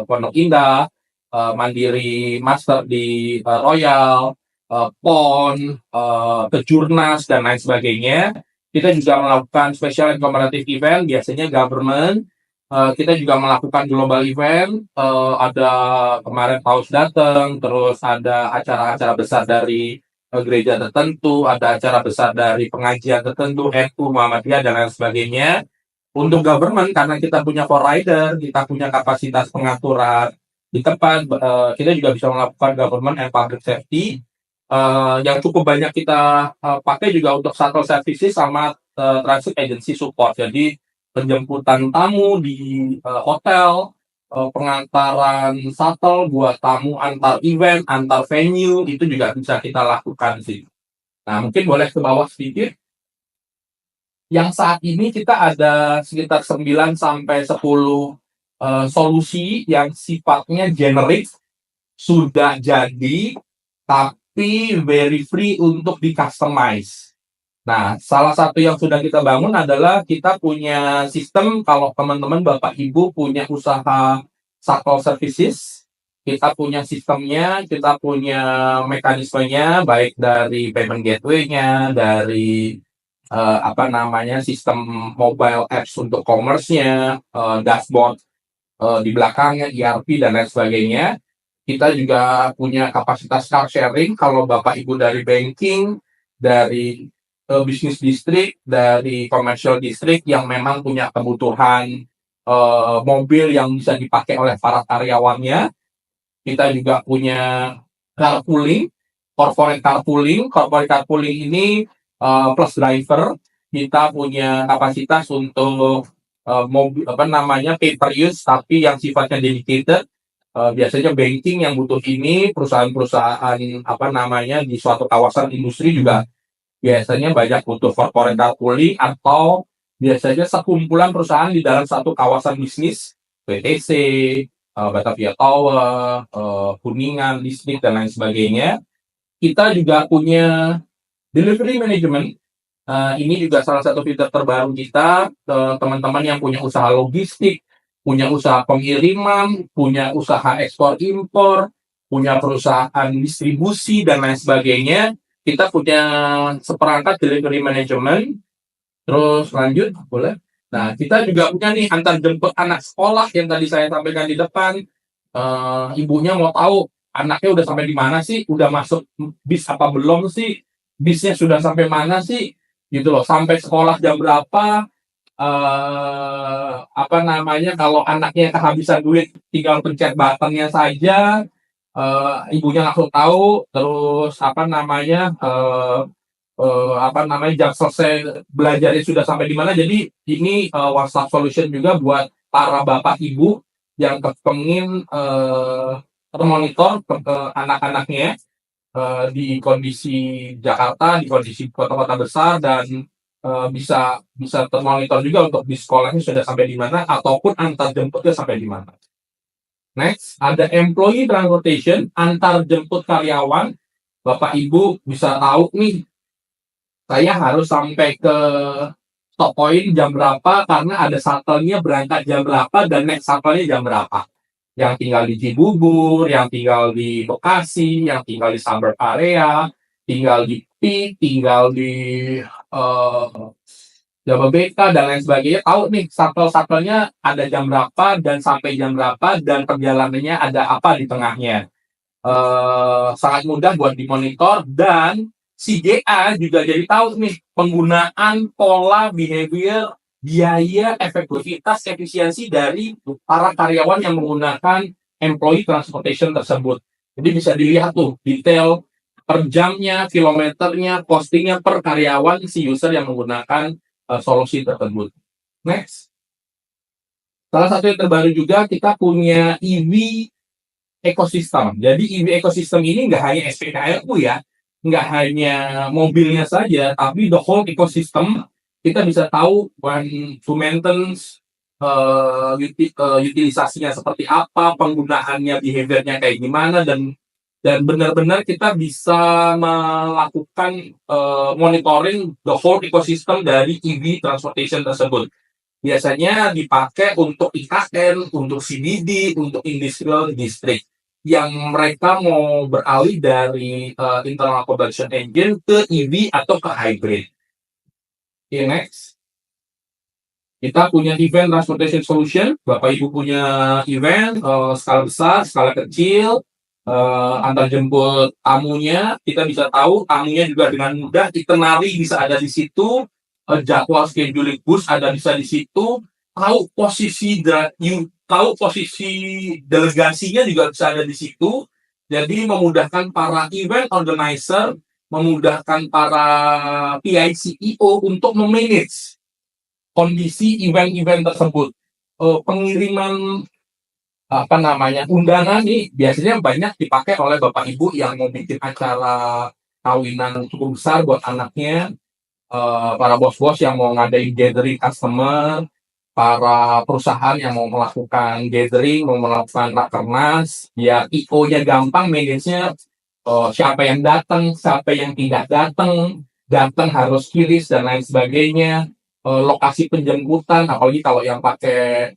Pondok Indah, Mandiri Master di Royal, PON, Kejurnas, dan lain sebagainya. Kita juga melakukan special and commemorative event, biasanya government. Kita juga melakukan global event, ada kemarin Paus datang, terus ada acara-acara besar dari gereja tertentu, ada acara besar dari pengajian tertentu, NU, Muhammadiyah, dan lain sebagainya. Untuk government, karena kita punya provider, kita punya kapasitas pengaturan di tempat, kita juga bisa melakukan government and public safety, yang cukup banyak kita pakai juga untuk shuttle services sama transit agency support. Jadi penjemputan tamu di hotel, pengantaran shuttle buat tamu antar event, antar venue, itu juga bisa kita lakukan sih. Nah, mungkin boleh ke bawah sedikit. Yang saat ini kita ada sekitar 9 sampai 10 solusi yang sifatnya generik, sudah jadi, tapi very free untuk di-customize. Nah, salah satu yang sudah kita bangun adalah kita punya sistem, kalau teman-teman Bapak Ibu punya usaha shuttle services, kita punya sistemnya, kita punya mekanismenya, baik dari payment gateway-nya, dari sistem mobile apps untuk commerce-nya, dashboard di belakangnya, ERP, dan lain sebagainya. Kita juga punya kapasitas car sharing, kalau Bapak Ibu dari banking, dari bisnis distrik, dari commercial district yang memang punya kebutuhan mobil yang bisa dipakai oleh para karyawannya. Kita juga punya carpooling, corporate carpooling. Corporate carpooling ini plus driver, kita punya kapasitas untuk mobil pay per use tapi yang sifatnya dedicated. Biasanya banking yang butuh ini, perusahaan-perusahaan di suatu kawasan industri juga biasanya banyak butuh corporate carpooling, atau biasanya sekumpulan perusahaan di dalam satu kawasan bisnis, PTC, Batavia Tower, Kuningan, Listrik, dan lain sebagainya. Kita juga punya delivery management. Ini juga salah satu fitur terbaru kita. Teman-teman yang punya usaha logistik, punya usaha pengiriman, punya usaha ekspor impor, punya perusahaan distribusi, dan lain sebagainya. Kita punya seperangkat delivery management. Terus lanjut, boleh? Nah, kita juga punya nih antar jemput anak sekolah yang tadi saya sampaikan di depan. Ibunya mau tahu anaknya udah sampai di mana sih, udah masuk bis apa belum sih, bisnya sudah sampai mana sih, gitu loh. Sampai sekolah jam berapa, kalau anaknya kehabisan duit tinggal pencet buttonnya saja, ibunya langsung tahu. Terus jam selesai belajarnya sudah sampai di mana. Jadi ini one stop solution juga buat para bapak ibu yang kepengin termonitor anak-anaknya di kondisi Jakarta, di kondisi kota-kota besar, dan bisa termonitor juga untuk di sekolahnya sudah sampai di mana, ataupun antar jemputnya sampai di mana. Next, ada employee transportation, antar jemput karyawan. Bapak Ibu bisa tahu nih, saya harus sampai ke stop point jam berapa karena ada shuttle-nya berangkat jam berapa dan next shuttle-nya jam berapa. Yang tinggal di Cibubur, yang tinggal di Bekasi, yang tinggal di suburb area, tinggal di P, tinggal di Jababeka, dan lain sebagainya, tahu nih shuttle-shuttle-nya ada jam berapa dan sampai jam berapa dan perjalanannya ada apa di tengahnya. Sangat mudah buat dimonitor, dan si GA juga jadi tahu nih penggunaan pola behavior, biaya, efektivitas, efisiensi dari para karyawan yang menggunakan employee transportation tersebut. Jadi bisa dilihat tuh detail per jamnya, kilometernya, costingnya per karyawan si user yang menggunakan solusi tersebut. Next. Salah satu yang terbaru juga, kita punya EV ekosistem. Jadi EV ekosistem ini nggak hanya SPKLU ya, nggak hanya mobilnya saja, tapi the whole ecosystem. Kita bisa tahu when to maintenance, utilisasinya seperti apa, penggunaannya, behaviornya kayak gimana, dan benar-benar kita bisa melakukan monitoring the whole ecosystem dari EV transportation tersebut. Biasanya dipakai untuk IKN, untuk CBD, untuk industrial district yang mereka mau beralih dari internal combustion engine ke EV atau ke hybrid. Okay, next. Kita punya event transportation solution. Bapak Ibu punya event skala besar, skala kecil, antar jemput tamunya. Kita bisa tahu tamunya juga dengan mudah. Itinerary bisa ada di situ, jadwal scheduling bus ada bisa di situ, tahu posisi delegasinya juga bisa ada di situ. Jadi memudahkan para event organizer, memudahkan para PI CEO untuk memanage kondisi event-event tersebut. Pengiriman undangan nih biasanya banyak dipakai oleh Bapak Ibu yang mau bikin acara kawinan cukup besar buat anaknya, para bos-bos yang mau ngadain gathering customer, para perusahaan yang mau melakukan gathering, mau melakukan rakernas, ya IO-nya gampang, manage-nya siapa yang datang, siapa yang tidak datang harus kiris dan lain sebagainya. Lokasi penjemputan, apalagi kalau yang pakai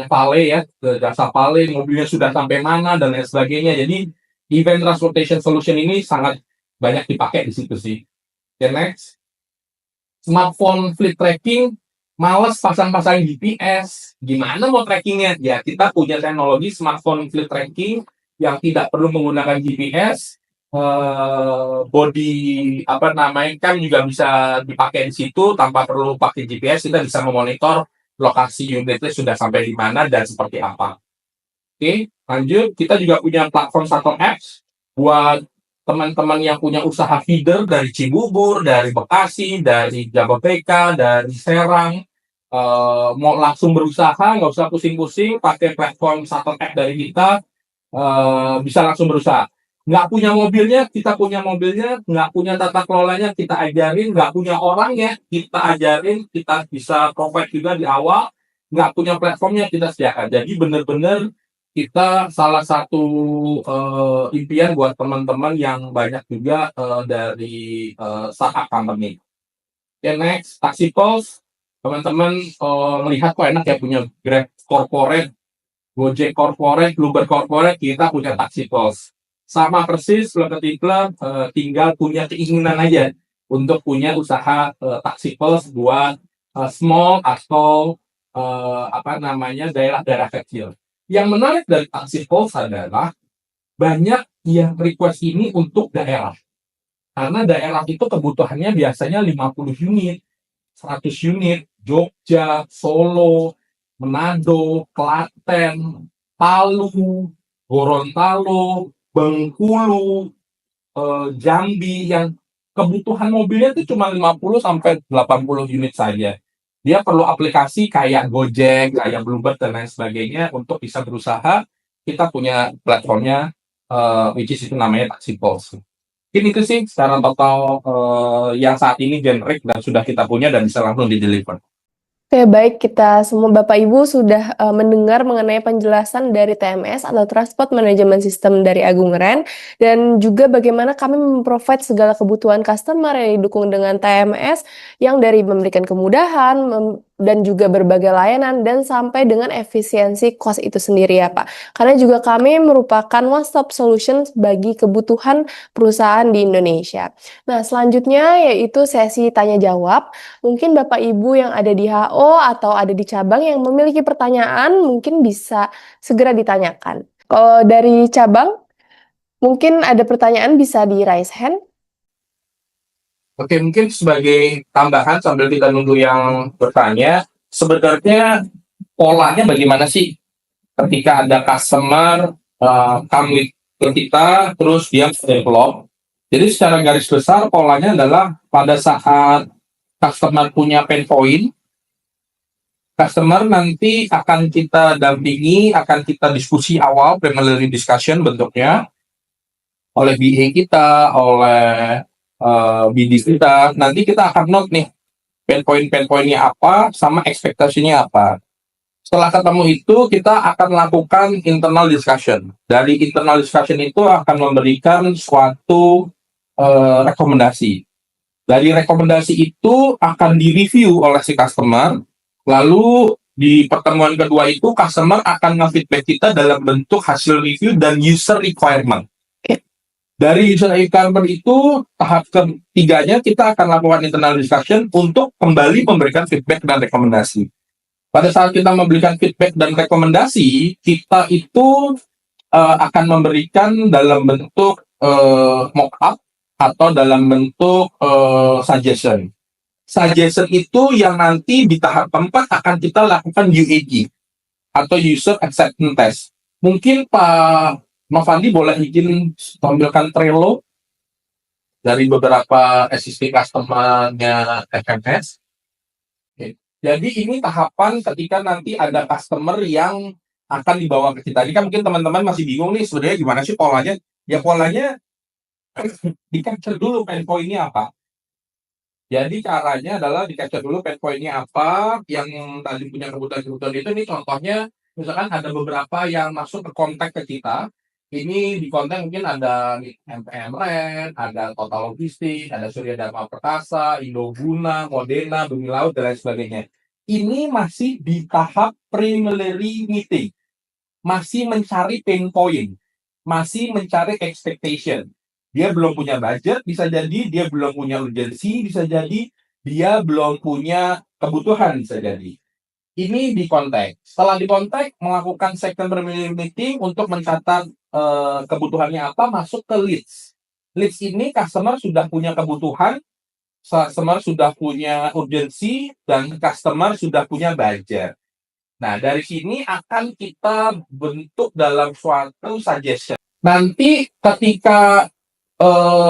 valet ya, jasa valet, mobilnya sudah sampai mana dan lain sebagainya. Jadi event transportation solution ini sangat banyak dipakai di situ sih. Okay, next. Smartphone fleet tracking, males pasang-pasang GPS, gimana mau trackingnya? Ya kita punya teknologi smartphone fleet tracking yang tidak perlu menggunakan GPS. Body cam juga bisa dipakai di situ tanpa perlu pakai GPS. Kita bisa memonitor lokasi unitnya sudah sampai di mana dan seperti apa. Oke, lanjut. Kita juga punya platform Shuttle Apps buat teman-teman yang punya usaha feeder dari Cibubur, dari Bekasi, dari Jabodetabek, dari Serang. Mau langsung berusaha, nggak usah pusing-pusing, pakai platform Shuttle App dari kita, bisa langsung berusaha. Nggak punya mobilnya, kita punya mobilnya. Nggak punya tata kelolanya, kita ajarin. Nggak punya orangnya, kita ajarin. Kita bisa provide juga di awal. Nggak punya platformnya, kita sediakan. Jadi benar-benar kita salah satu impian buat teman-teman yang banyak juga dari startup company. Oke, next, Taxi Pulse. Teman-teman melihat kok enak ya punya Grab Corporate, Gojek Corporate, Uber Corporate, kita punya Taxi Pulse. Sama persis, lo ketika tinggal punya keinginan aja untuk punya usaha Taxi Pulse buat small atau daerah-daerah kecil. Yang menarik dari Taxi Pulse adalah banyak yang request ini untuk daerah. Karena daerah itu kebutuhannya biasanya 50 unit, 100 unit, Jogja, Solo, Manado, Klaten, Palu, Gorontalo, Bengkulu, Jambi, yang kebutuhan mobilnya itu cuma 50 sampai 80 unit saja. Dia perlu aplikasi kayak Gojek, kayak Bluebird, dan lain sebagainya untuk bisa berusaha. Kita punya platformnya, which is itu namanya Taxi Pulse. Mungkin itu sih secara total yang saat ini generik dan sudah kita punya dan bisa langsung di-deliver. Oke, baik, kita semua Bapak Ibu sudah mendengar mengenai penjelasan dari TMS atau Transport Management System dari Agung Ren, dan juga bagaimana kami memprovide segala kebutuhan customer yang didukung dengan TMS, yang dari memberikan kemudahan dan juga berbagai layanan dan sampai dengan efisiensi cost itu sendiri ya Pak. Karena juga kami merupakan one stop solution bagi kebutuhan perusahaan di Indonesia. Nah, selanjutnya yaitu sesi tanya jawab. Mungkin Bapak Ibu yang ada di HO atau ada di cabang yang memiliki pertanyaan mungkin bisa segera ditanyakan. Kalau dari cabang, mungkin ada pertanyaan bisa di raise hand. Oke, mungkin sebagai tambahan sambil kita nunggu yang bertanya, sebenarnya polanya bagaimana sih ketika ada customer come ke kita, terus dia develop. Jadi secara garis besar polanya adalah pada saat customer punya pain point, customer nanti akan kita dampingi, akan kita diskusi awal, preliminary discussion bentuknya, oleh BA kita, oleh BD kita. Nanti kita akan note nih, pain point-nya apa, sama ekspektasinya apa. Setelah ketemu itu, kita akan lakukan internal discussion. Dari internal discussion itu akan memberikan suatu rekomendasi. Dari rekomendasi itu akan direview oleh si customer, lalu di pertemuan kedua itu customer akan nge-feedback kita dalam bentuk hasil review dan user requirement. Dari user requirement itu, tahap ketiganya kita akan lakukan internal discussion untuk kembali memberikan feedback dan rekomendasi. Pada saat kita memberikan feedback dan rekomendasi, kita itu akan memberikan dalam bentuk mock-up atau dalam bentuk suggestion. Suggestion itu yang nanti di tahap keempat akan kita lakukan UAT atau User Acceptance Test. Mungkin Pak Novandi boleh izin tampilkan Trello dari beberapa existing customer-nya FMS. Oke. Jadi ini tahapan ketika nanti ada customer yang akan dibawa ke kita. Ini kan mungkin teman-teman masih bingung nih sebenarnya gimana sih polanya. Ya polanya di-capture dulu pain point-nya apa. Jadi caranya adalah di-capture dulu pain point-nya apa, yang tadi punya kebutuhan-kebutuhan itu. Nih contohnya, misalkan ada beberapa yang masuk ke kontak ke kita. Ini di kontak mungkin ada MPM Ren, ada Total Logistik, ada Surya Dharma Perkasa, Indoguna, Modena, Bumi Laut, dan lain sebagainya. Ini masih di tahap preliminary meeting. Masih mencari pain point. Masih mencari expectation. Dia belum punya budget, bisa jadi. Dia belum punya urgensi, bisa jadi. Dia belum punya kebutuhan, bisa jadi. Ini di kontak. Setelah di kontak, melakukan second preliminary meeting untuk mencatat kebutuhannya apa, masuk ke leads. Leads ini customer sudah punya kebutuhan, customer sudah punya urgensi, dan customer sudah punya budget. Nah, dari sini akan kita bentuk dalam suatu suggestion. Nanti ketika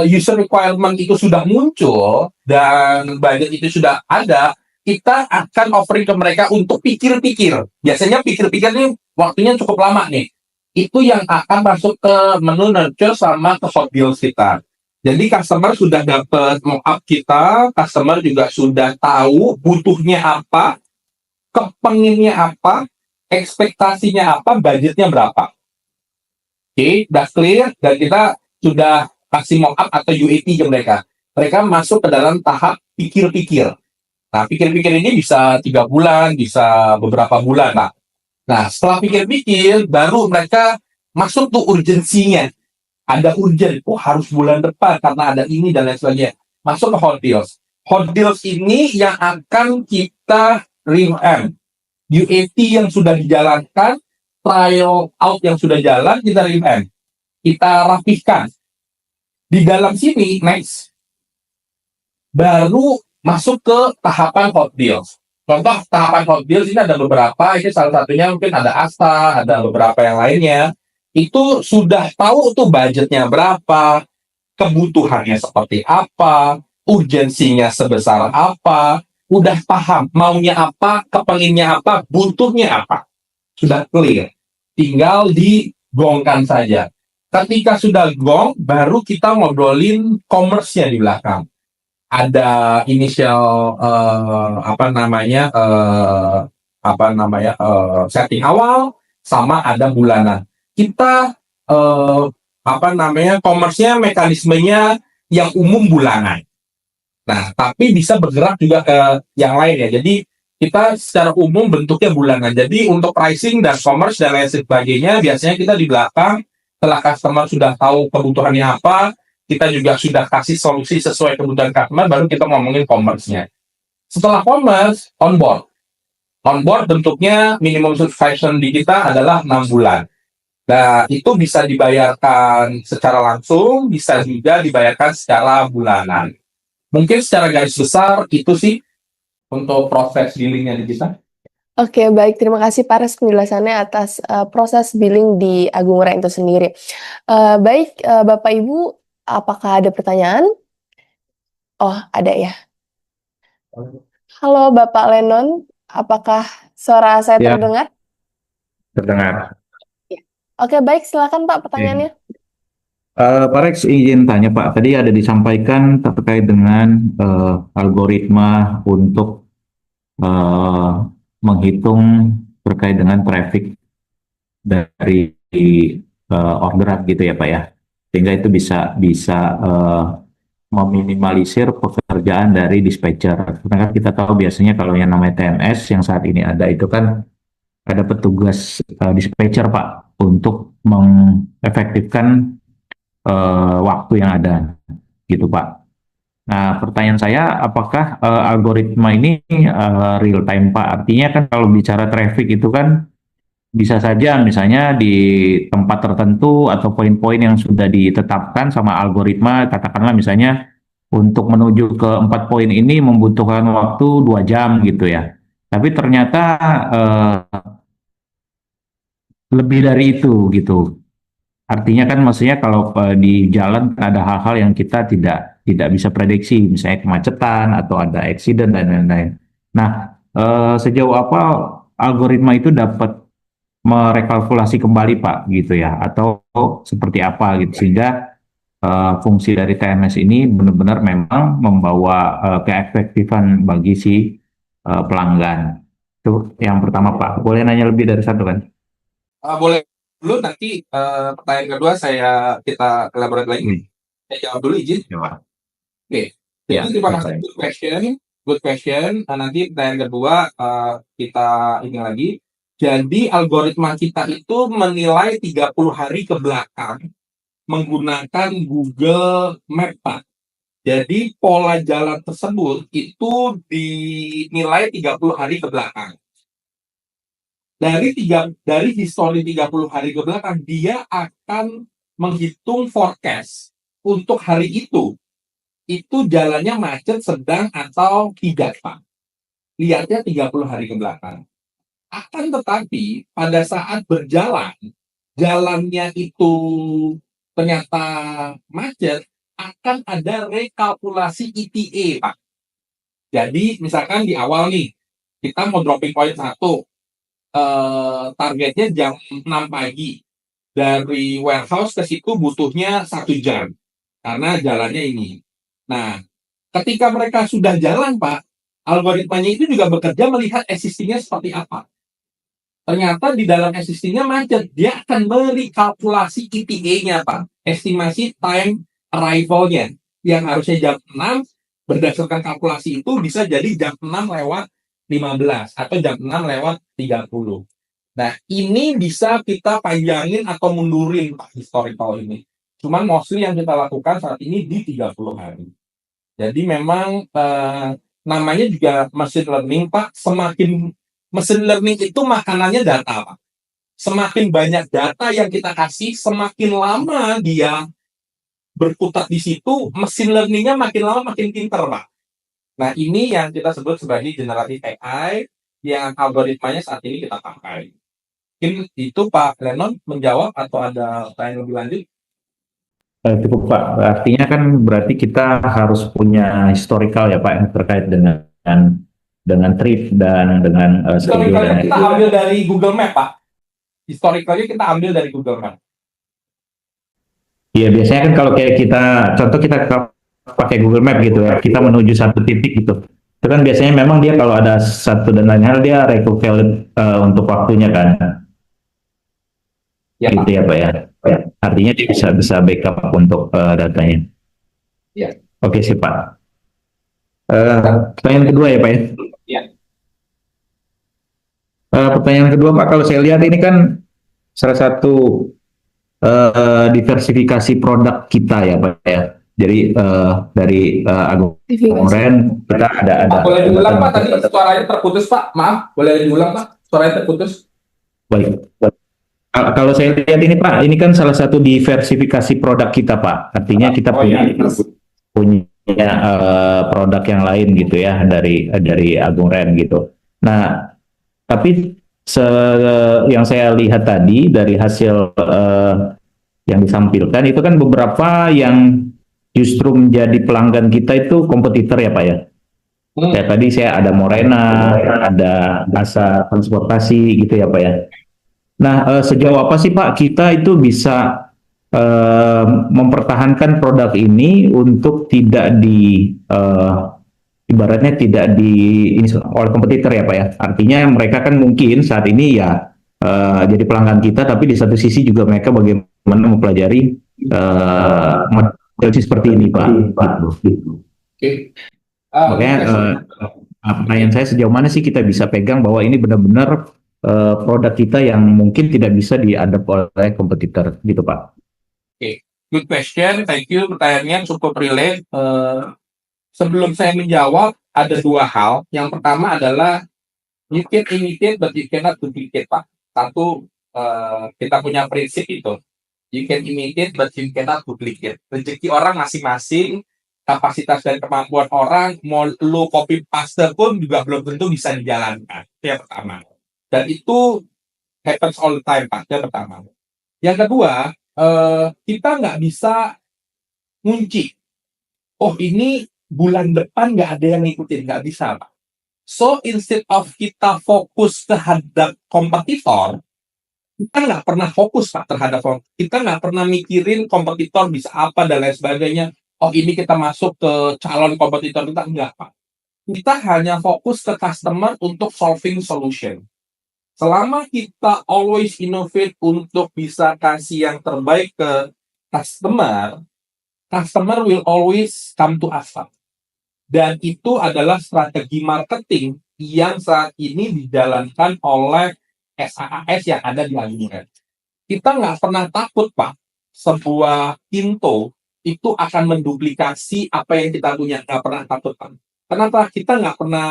user requirement itu sudah muncul dan budget itu sudah ada, kita akan offering ke mereka untuk pikir-pikir. Biasanya pikir-pikir ini waktunya cukup lama nih. Itu yang akan masuk ke menu nurture sama ke hot deals kita. Jadi customer sudah dapat mock-up kita, customer juga sudah tahu butuhnya apa, kepenginnya apa, ekspektasinya apa, budgetnya berapa. Oke, udah clear dan kita sudah kasih mock-up atau UAT ke mereka. Mereka masuk ke dalam tahap pikir-pikir. Nah, pikir-pikir ini bisa 3 bulan, bisa beberapa bulan. Nah, setelah pikir-pikir, baru mereka masuk tuh urgensinya. Ada urgent, harus bulan depan karena ada ini dan lain sebagainya. Masuk ke hot deals. Hot deals ini yang akan kita revamp. UAT yang sudah dijalankan, trial out yang sudah jalan, kita revamp. Kita rapihkan. Di dalam sini, next, baru masuk ke tahapan hot deals. Contoh tahapan hot deals ini ada beberapa, ini salah satunya mungkin ada Asta, ada beberapa yang lainnya. Itu sudah tahu tuh budgetnya berapa, kebutuhannya seperti apa, urgensinya sebesar apa, udah paham maunya apa, kepenginnya apa, butuhnya apa. Sudah clear. Tinggal digongkan saja. Ketika sudah gong, baru kita ngobrolin commerce-nya di belakang. Ada initial setting awal sama ada bulanan. Kita commerce-nya mekanismenya yang umum bulanan. Nah, tapi bisa bergerak juga ke yang lain ya. Jadi kita secara umum bentuknya bulanan. Jadi untuk pricing dan commerce dan lain sebagainya biasanya kita di belakang setelah customer sudah tahu kebutuhannya apa, kita juga sudah kasih solusi sesuai kebutuhan customer, baru kita ngomongin commerce-nya. Setelah commerce, onboard. Onboard bentuknya minimum subscription di kita adalah 6 bulan. Nah, itu bisa dibayarkan secara langsung, bisa juga dibayarkan secara bulanan. Mungkin secara garis besar itu sih untuk proses billingnya di kita. Oke, baik. Terima kasih Pak Res penjelasannya atas proses billing di Agung Re itu sendiri. Baik, Bapak Ibu, apakah ada pertanyaan? Oh, ada ya. Halo Bapak Lennon, apakah suara saya Ya, terdengar? terdengar. Ya. Oke, baik. Silakan Pak pertanyaannya. Pak Rex izin tanya Pak, tadi ada disampaikan terkait dengan algoritma untuk menghitung terkait dengan traffic dari orderan gitu ya Pak ya, sehingga itu bisa meminimalisir pekerjaan dari dispatcher. Karena kan kita tahu biasanya kalau yang namanya TMS yang saat ini ada itu kan ada petugas dispatcher Pak untuk mengefektifkan waktu yang ada gitu Pak. Nah, pertanyaan saya, apakah algoritma ini real time Pak? Artinya kan kalau bicara traffic itu kan bisa saja misalnya di tempat tertentu atau poin-poin yang sudah ditetapkan sama algoritma, katakanlah misalnya untuk menuju ke 4 poin ini membutuhkan waktu 2 jam gitu ya. Tapi ternyata lebih dari itu gitu. Artinya kan maksudnya kalau di jalan ada hal-hal yang kita tidak bisa prediksi, misalnya kemacetan atau ada accident dan lain-lain. Nah, sejauh apa algoritma itu dapat merekalkulasi kembali Pak gitu ya, atau seperti apa gitu sehingga fungsi dari TMS ini benar-benar memang membawa keefektifan bagi si pelanggan. Itu yang pertama Pak. Boleh nanya lebih dari satu kan? Boleh dulu nanti pertanyaan kedua kita elaborate lagi. Saya jawab dulu izin. Ya, Pak. Oke. Ya, Jadi terima kasih baik. good question. Nanti pertanyaan kedua kita ini lagi. Jadi algoritma kita itu menilai 30 hari ke belakang menggunakan Google Map Pak. Jadi pola jalan tersebut itu dinilai 30 hari ke belakang. Dari histori 30 hari ke belakang, dia akan menghitung forecast untuk hari itu. Itu jalannya macet, sedang, atau tidak, Pak. Lihatnya 30 hari ke belakang. Akan tetapi pada saat berjalan, jalannya itu ternyata macet, akan ada rekalkulasi ETA, Pak. Jadi misalkan di awal nih, kita mau dropping point 1, targetnya jam 6 pagi. Dari warehouse ke situ butuhnya 1 jam, karena jalannya ini. Nah, ketika mereka sudah jalan, Pak, algoritmanya itu juga bekerja melihat existing-nya seperti apa. Ternyata di dalam existing-nya macet, dia akan merekalkulasi ETA-nya, Pak. Estimasi time arrival-nya. Yang harusnya jam 6, berdasarkan kalkulasi itu bisa jadi jam 6 lewat 15 atau jam 6 lewat 30. Nah, ini bisa kita panjangin atau mundurin, Pak, historical ini. Cuman mostly yang kita lakukan saat ini di 30 hari. Jadi memang namanya juga machine learning, Pak. Semakin mesin learning itu makanannya data, Pak. Semakin banyak data yang kita kasih, semakin lama dia berkutat di situ, mesin learning-nya makin lama makin pinter, Pak. Nah, ini yang kita sebut sebagai generative AI yang algoritmanya saat ini kita pakai. Mungkin itu Pak Lennon menjawab atau ada pertanyaan lebih lanjut? Cukup Pak. Artinya kan berarti kita harus punya historical ya Pak yang terkait dengan trip dan dengan schedule dan Historicalnya kita ambil dari Google Map, Pak. Historicalnya kita ambil dari Google Map. Iya, biasanya kan kalau kayak kita, contoh kita pakai Google Map gitu ya, kita menuju satu titik gitu. Itu kan biasanya memang dia kalau ada satu dan lain hal dia recalculate untuk waktunya kan. Ya, Gitu Pak. ya Pak ya. Ya. Artinya dia bisa backup untuk datanya. Ya. Oke sih Pak. Pertanyaan kedua ya Pak ya. Ya. Pertanyaan kedua Pak, kalau saya lihat ini kan salah satu diversifikasi produk kita ya Pak ya. Jadi dari Agung Ren kita ada. Boleh diulang Pak, tadi suaranya terputus Pak. Maaf, boleh diulang Pak, suaranya terputus. Baik. Kalau saya lihat ini Pak, ini kan salah satu diversifikasi produk kita Pak. Artinya kita punya produk yang lain gitu ya dari Agung Ren gitu. Nah, tapi yang saya lihat tadi dari hasil yang disampilkan itu kan beberapa yang justru menjadi pelanggan kita itu kompetitor ya Pak ya. Ya tadi saya ada Morena, ada Asa Transportasi gitu ya Pak ya. Nah, sejauh apa sih Pak kita itu bisa mempertahankan produk ini untuk tidak ibaratnya tidak ini oleh kompetitor ya Pak ya. Artinya mereka kan mungkin saat ini ya jadi pelanggan kita, tapi di satu sisi juga mereka bagaimana mempelajari model seperti ini Pak. Oke. Makanya pertanyaan saya sejauh mana sih kita bisa pegang bahwa ini benar-benar produk kita yang mungkin tidak bisa diadap oleh kompetitor gitu Pak. Oke, good question, thank you. Pertanyaannya cukup relate. Sebelum saya menjawab, ada 2 hal. Yang pertama adalah you can imitate but you cannot duplicate, Pak. Satu, kita punya prinsip itu. You can imitate but you cannot duplicate. Rezeki orang masing-masing, kapasitas dan kemampuan orang, mau lo copy paste pun juga belum tentu bisa dijalankan. Itu yang pertama. Dan itu happens all the time, Pak. Yang pertama. Yang kedua, kita nggak bisa ngunci. Oh, ini bulan depan nggak ada yang ngikutin. Nggak bisa, Pak. So, instead of kita fokus terhadap kompetitor, kita nggak pernah fokus, Pak, terhadap kita nggak pernah mikirin kompetitor bisa apa dan lain sebagainya. Oh, ini kita masuk ke calon kompetitor kita. Enggak, Pak. Kita hanya fokus ke customer untuk solving solution. Selama kita always innovate untuk bisa kasih yang terbaik ke customer will always come to us. Dan itu adalah strategi marketing yang saat ini dijalankan oleh SaaS yang ada di Agung Ren. Kita nggak pernah takut, Pak, sebuah Pinto itu akan menduplikasi apa yang kita punya. Nggak pernah takut, Pak. Kenapa? Kita nggak pernah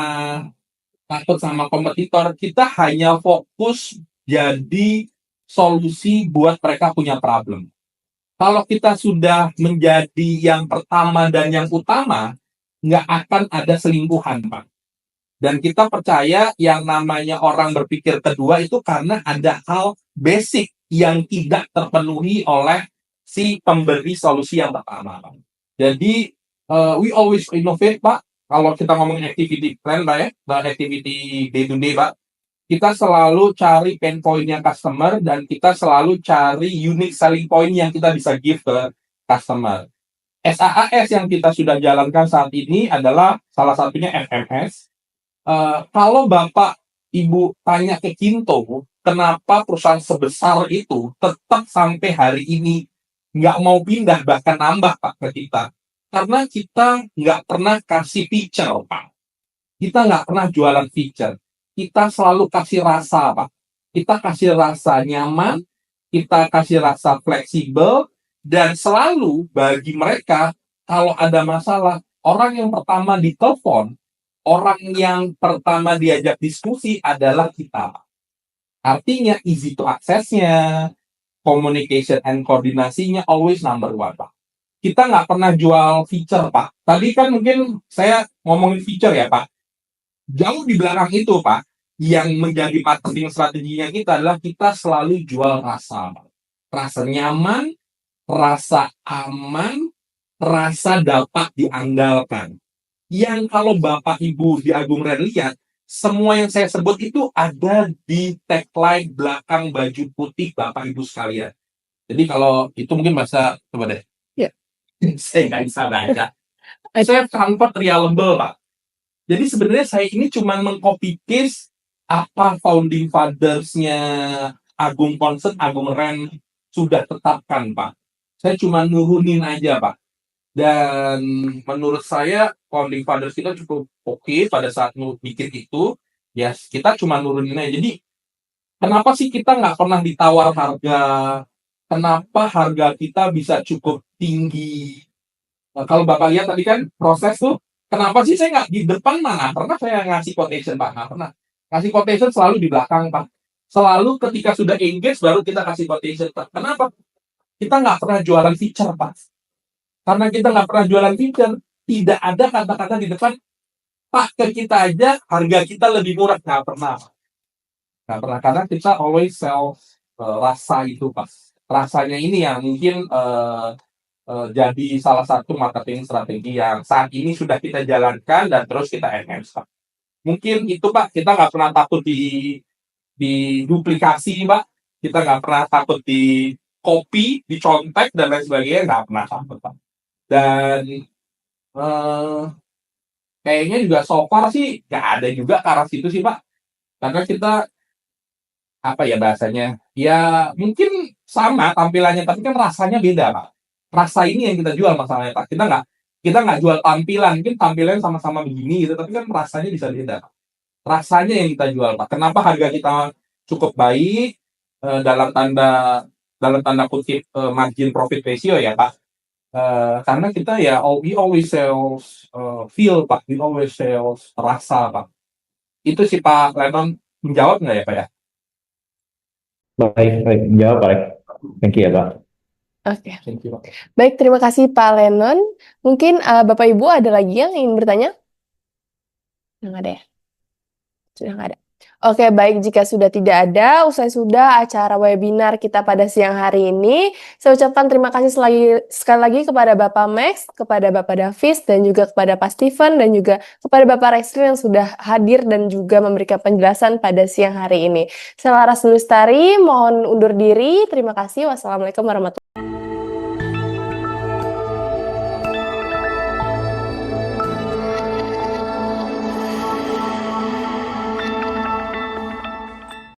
takut sama kompetitor, kita hanya fokus jadi solusi buat mereka punya problem. Kalau kita sudah menjadi yang pertama dan yang utama, nggak akan ada selingkuhan, Pak. Dan kita percaya yang namanya orang berpikir kedua itu karena ada hal basic yang tidak terpenuhi oleh si pemberi solusi yang pertama, Pak. Jadi, we always innovate, Pak. Kalau kita ngomongin activity plan, Pak ya, activity day to day, Pak, kita selalu cari pain point-nya customer dan kita selalu cari unique selling point yang kita bisa give ke customer. SaaS yang kita sudah jalankan saat ini adalah salah satunya FMS. Kalau Bapak Ibu tanya ke Kinto, kenapa perusahaan sebesar itu tetap sampai hari ini nggak mau pindah, bahkan nambah Pak ke kita? Karena kita nggak pernah kasih feature, Pak. Kita nggak pernah jualan feature. Kita selalu kasih rasa, Pak. Kita kasih rasa nyaman, kita kasih rasa fleksibel, dan selalu bagi mereka, kalau ada masalah, orang yang pertama ditelepon, orang yang pertama diajak diskusi adalah kita, Pak. Artinya easy to access-nya, communication and koordinasinya always number one, Pak. Kita nggak pernah jual feature, Pak. Tadi kan mungkin saya ngomongin feature ya, Pak. Jauh di belakang itu, Pak, yang menjadi marketing strateginya kita adalah kita selalu jual rasa, Pak. Rasa nyaman, rasa aman, rasa dapat diandalkan. Yang kalau Bapak Ibu di Agung Ren lihat, semua yang saya sebut itu ada di tagline belakang baju putih Bapak Ibu sekalian. Jadi kalau itu mungkin bahasa, coba deh. Ya. Saya nggak bisa baca. Saya comfort reliable, Pak. Jadi sebenarnya saya ini cuma meng-copy paste apa founding fathers-nya Agung Concern, Agung Ren sudah tetapkan, Pak. Saya cuma nurunin aja, Pak. Dan menurut saya founding fathers kita cukup oke pada saat bikin itu. Ya kita cuma nurunin aja. Jadi kenapa sih kita nggak pernah ditawar harga? Kenapa harga kita bisa cukup tinggi? Nah, kalau Bapak lihat tadi kan proses tuh, kenapa sih saya nggak di depan, mana pernah saya ngasih quotation, Pak? Nggak pernah. Kasih quotation selalu di belakang, Pak. Selalu ketika sudah engage baru kita kasih quotation, Pak. Kenapa? Kita nggak pernah jualan feature, Pak. Karena kita nggak pernah jualan feature, tidak ada kata-kata di depan, Pak, ke kita aja harga kita lebih murah. Nggak pernah, Pak. Nggak pernah. Karena kita always sell rasa itu, Pak. Rasanya ini yang mungkin jadi salah satu marketing strategi yang saat ini sudah kita jalankan dan terus kita enhance, Pak. Mungkin itu, Pak, kita nggak pernah takut di duplikasi, Pak. Kita nggak pernah takut di copy, dicontek, dan lain sebagainya, nggak pernah takut, Pak. Dan kayaknya juga so far sih nggak ada juga ke arah situ sih, Pak. Karena kita, apa ya bahasanya, ya mungkin sama tampilannya, tapi kan rasanya beda, Pak. Rasa ini yang kita jual masalahnya, Pak. Kita nggak jual tampilan, mungkin tampilannya sama-sama begini gitu, tapi kan rasanya bisa beda, Pak. Rasanya yang kita jual, Pak. Kenapa harga kita cukup baik dalam tanda kutip margin profit ratio ya, Pak. Karena kita ya we always sales feel, Pak. We always sales rasa, Pak. Itu sih Pak Lennon, menjawab nggak ya, Pak ya? Baik, menjawab baik. Thank you ya, Pak. Oke. Thank you, Pak. Baik, terima kasih Pak Lennon. Mungkin Bapak Ibu ada lagi yang ingin bertanya? Nggak ada ya? Sudah nggak ada. Oke, baik. Jika sudah tidak ada, usai sudah acara webinar kita pada siang hari ini. Saya ucapkan terima kasih sekali lagi kepada Bapak Max, kepada Bapak Davis, dan juga kepada Pak Steven, dan juga kepada Bapak Rexlin yang sudah hadir dan juga memberikan penjelasan pada siang hari ini. Saya Laras Lustari, mohon undur diri. Terima kasih. Wassalamualaikum warahmatullahi wabarakatuh.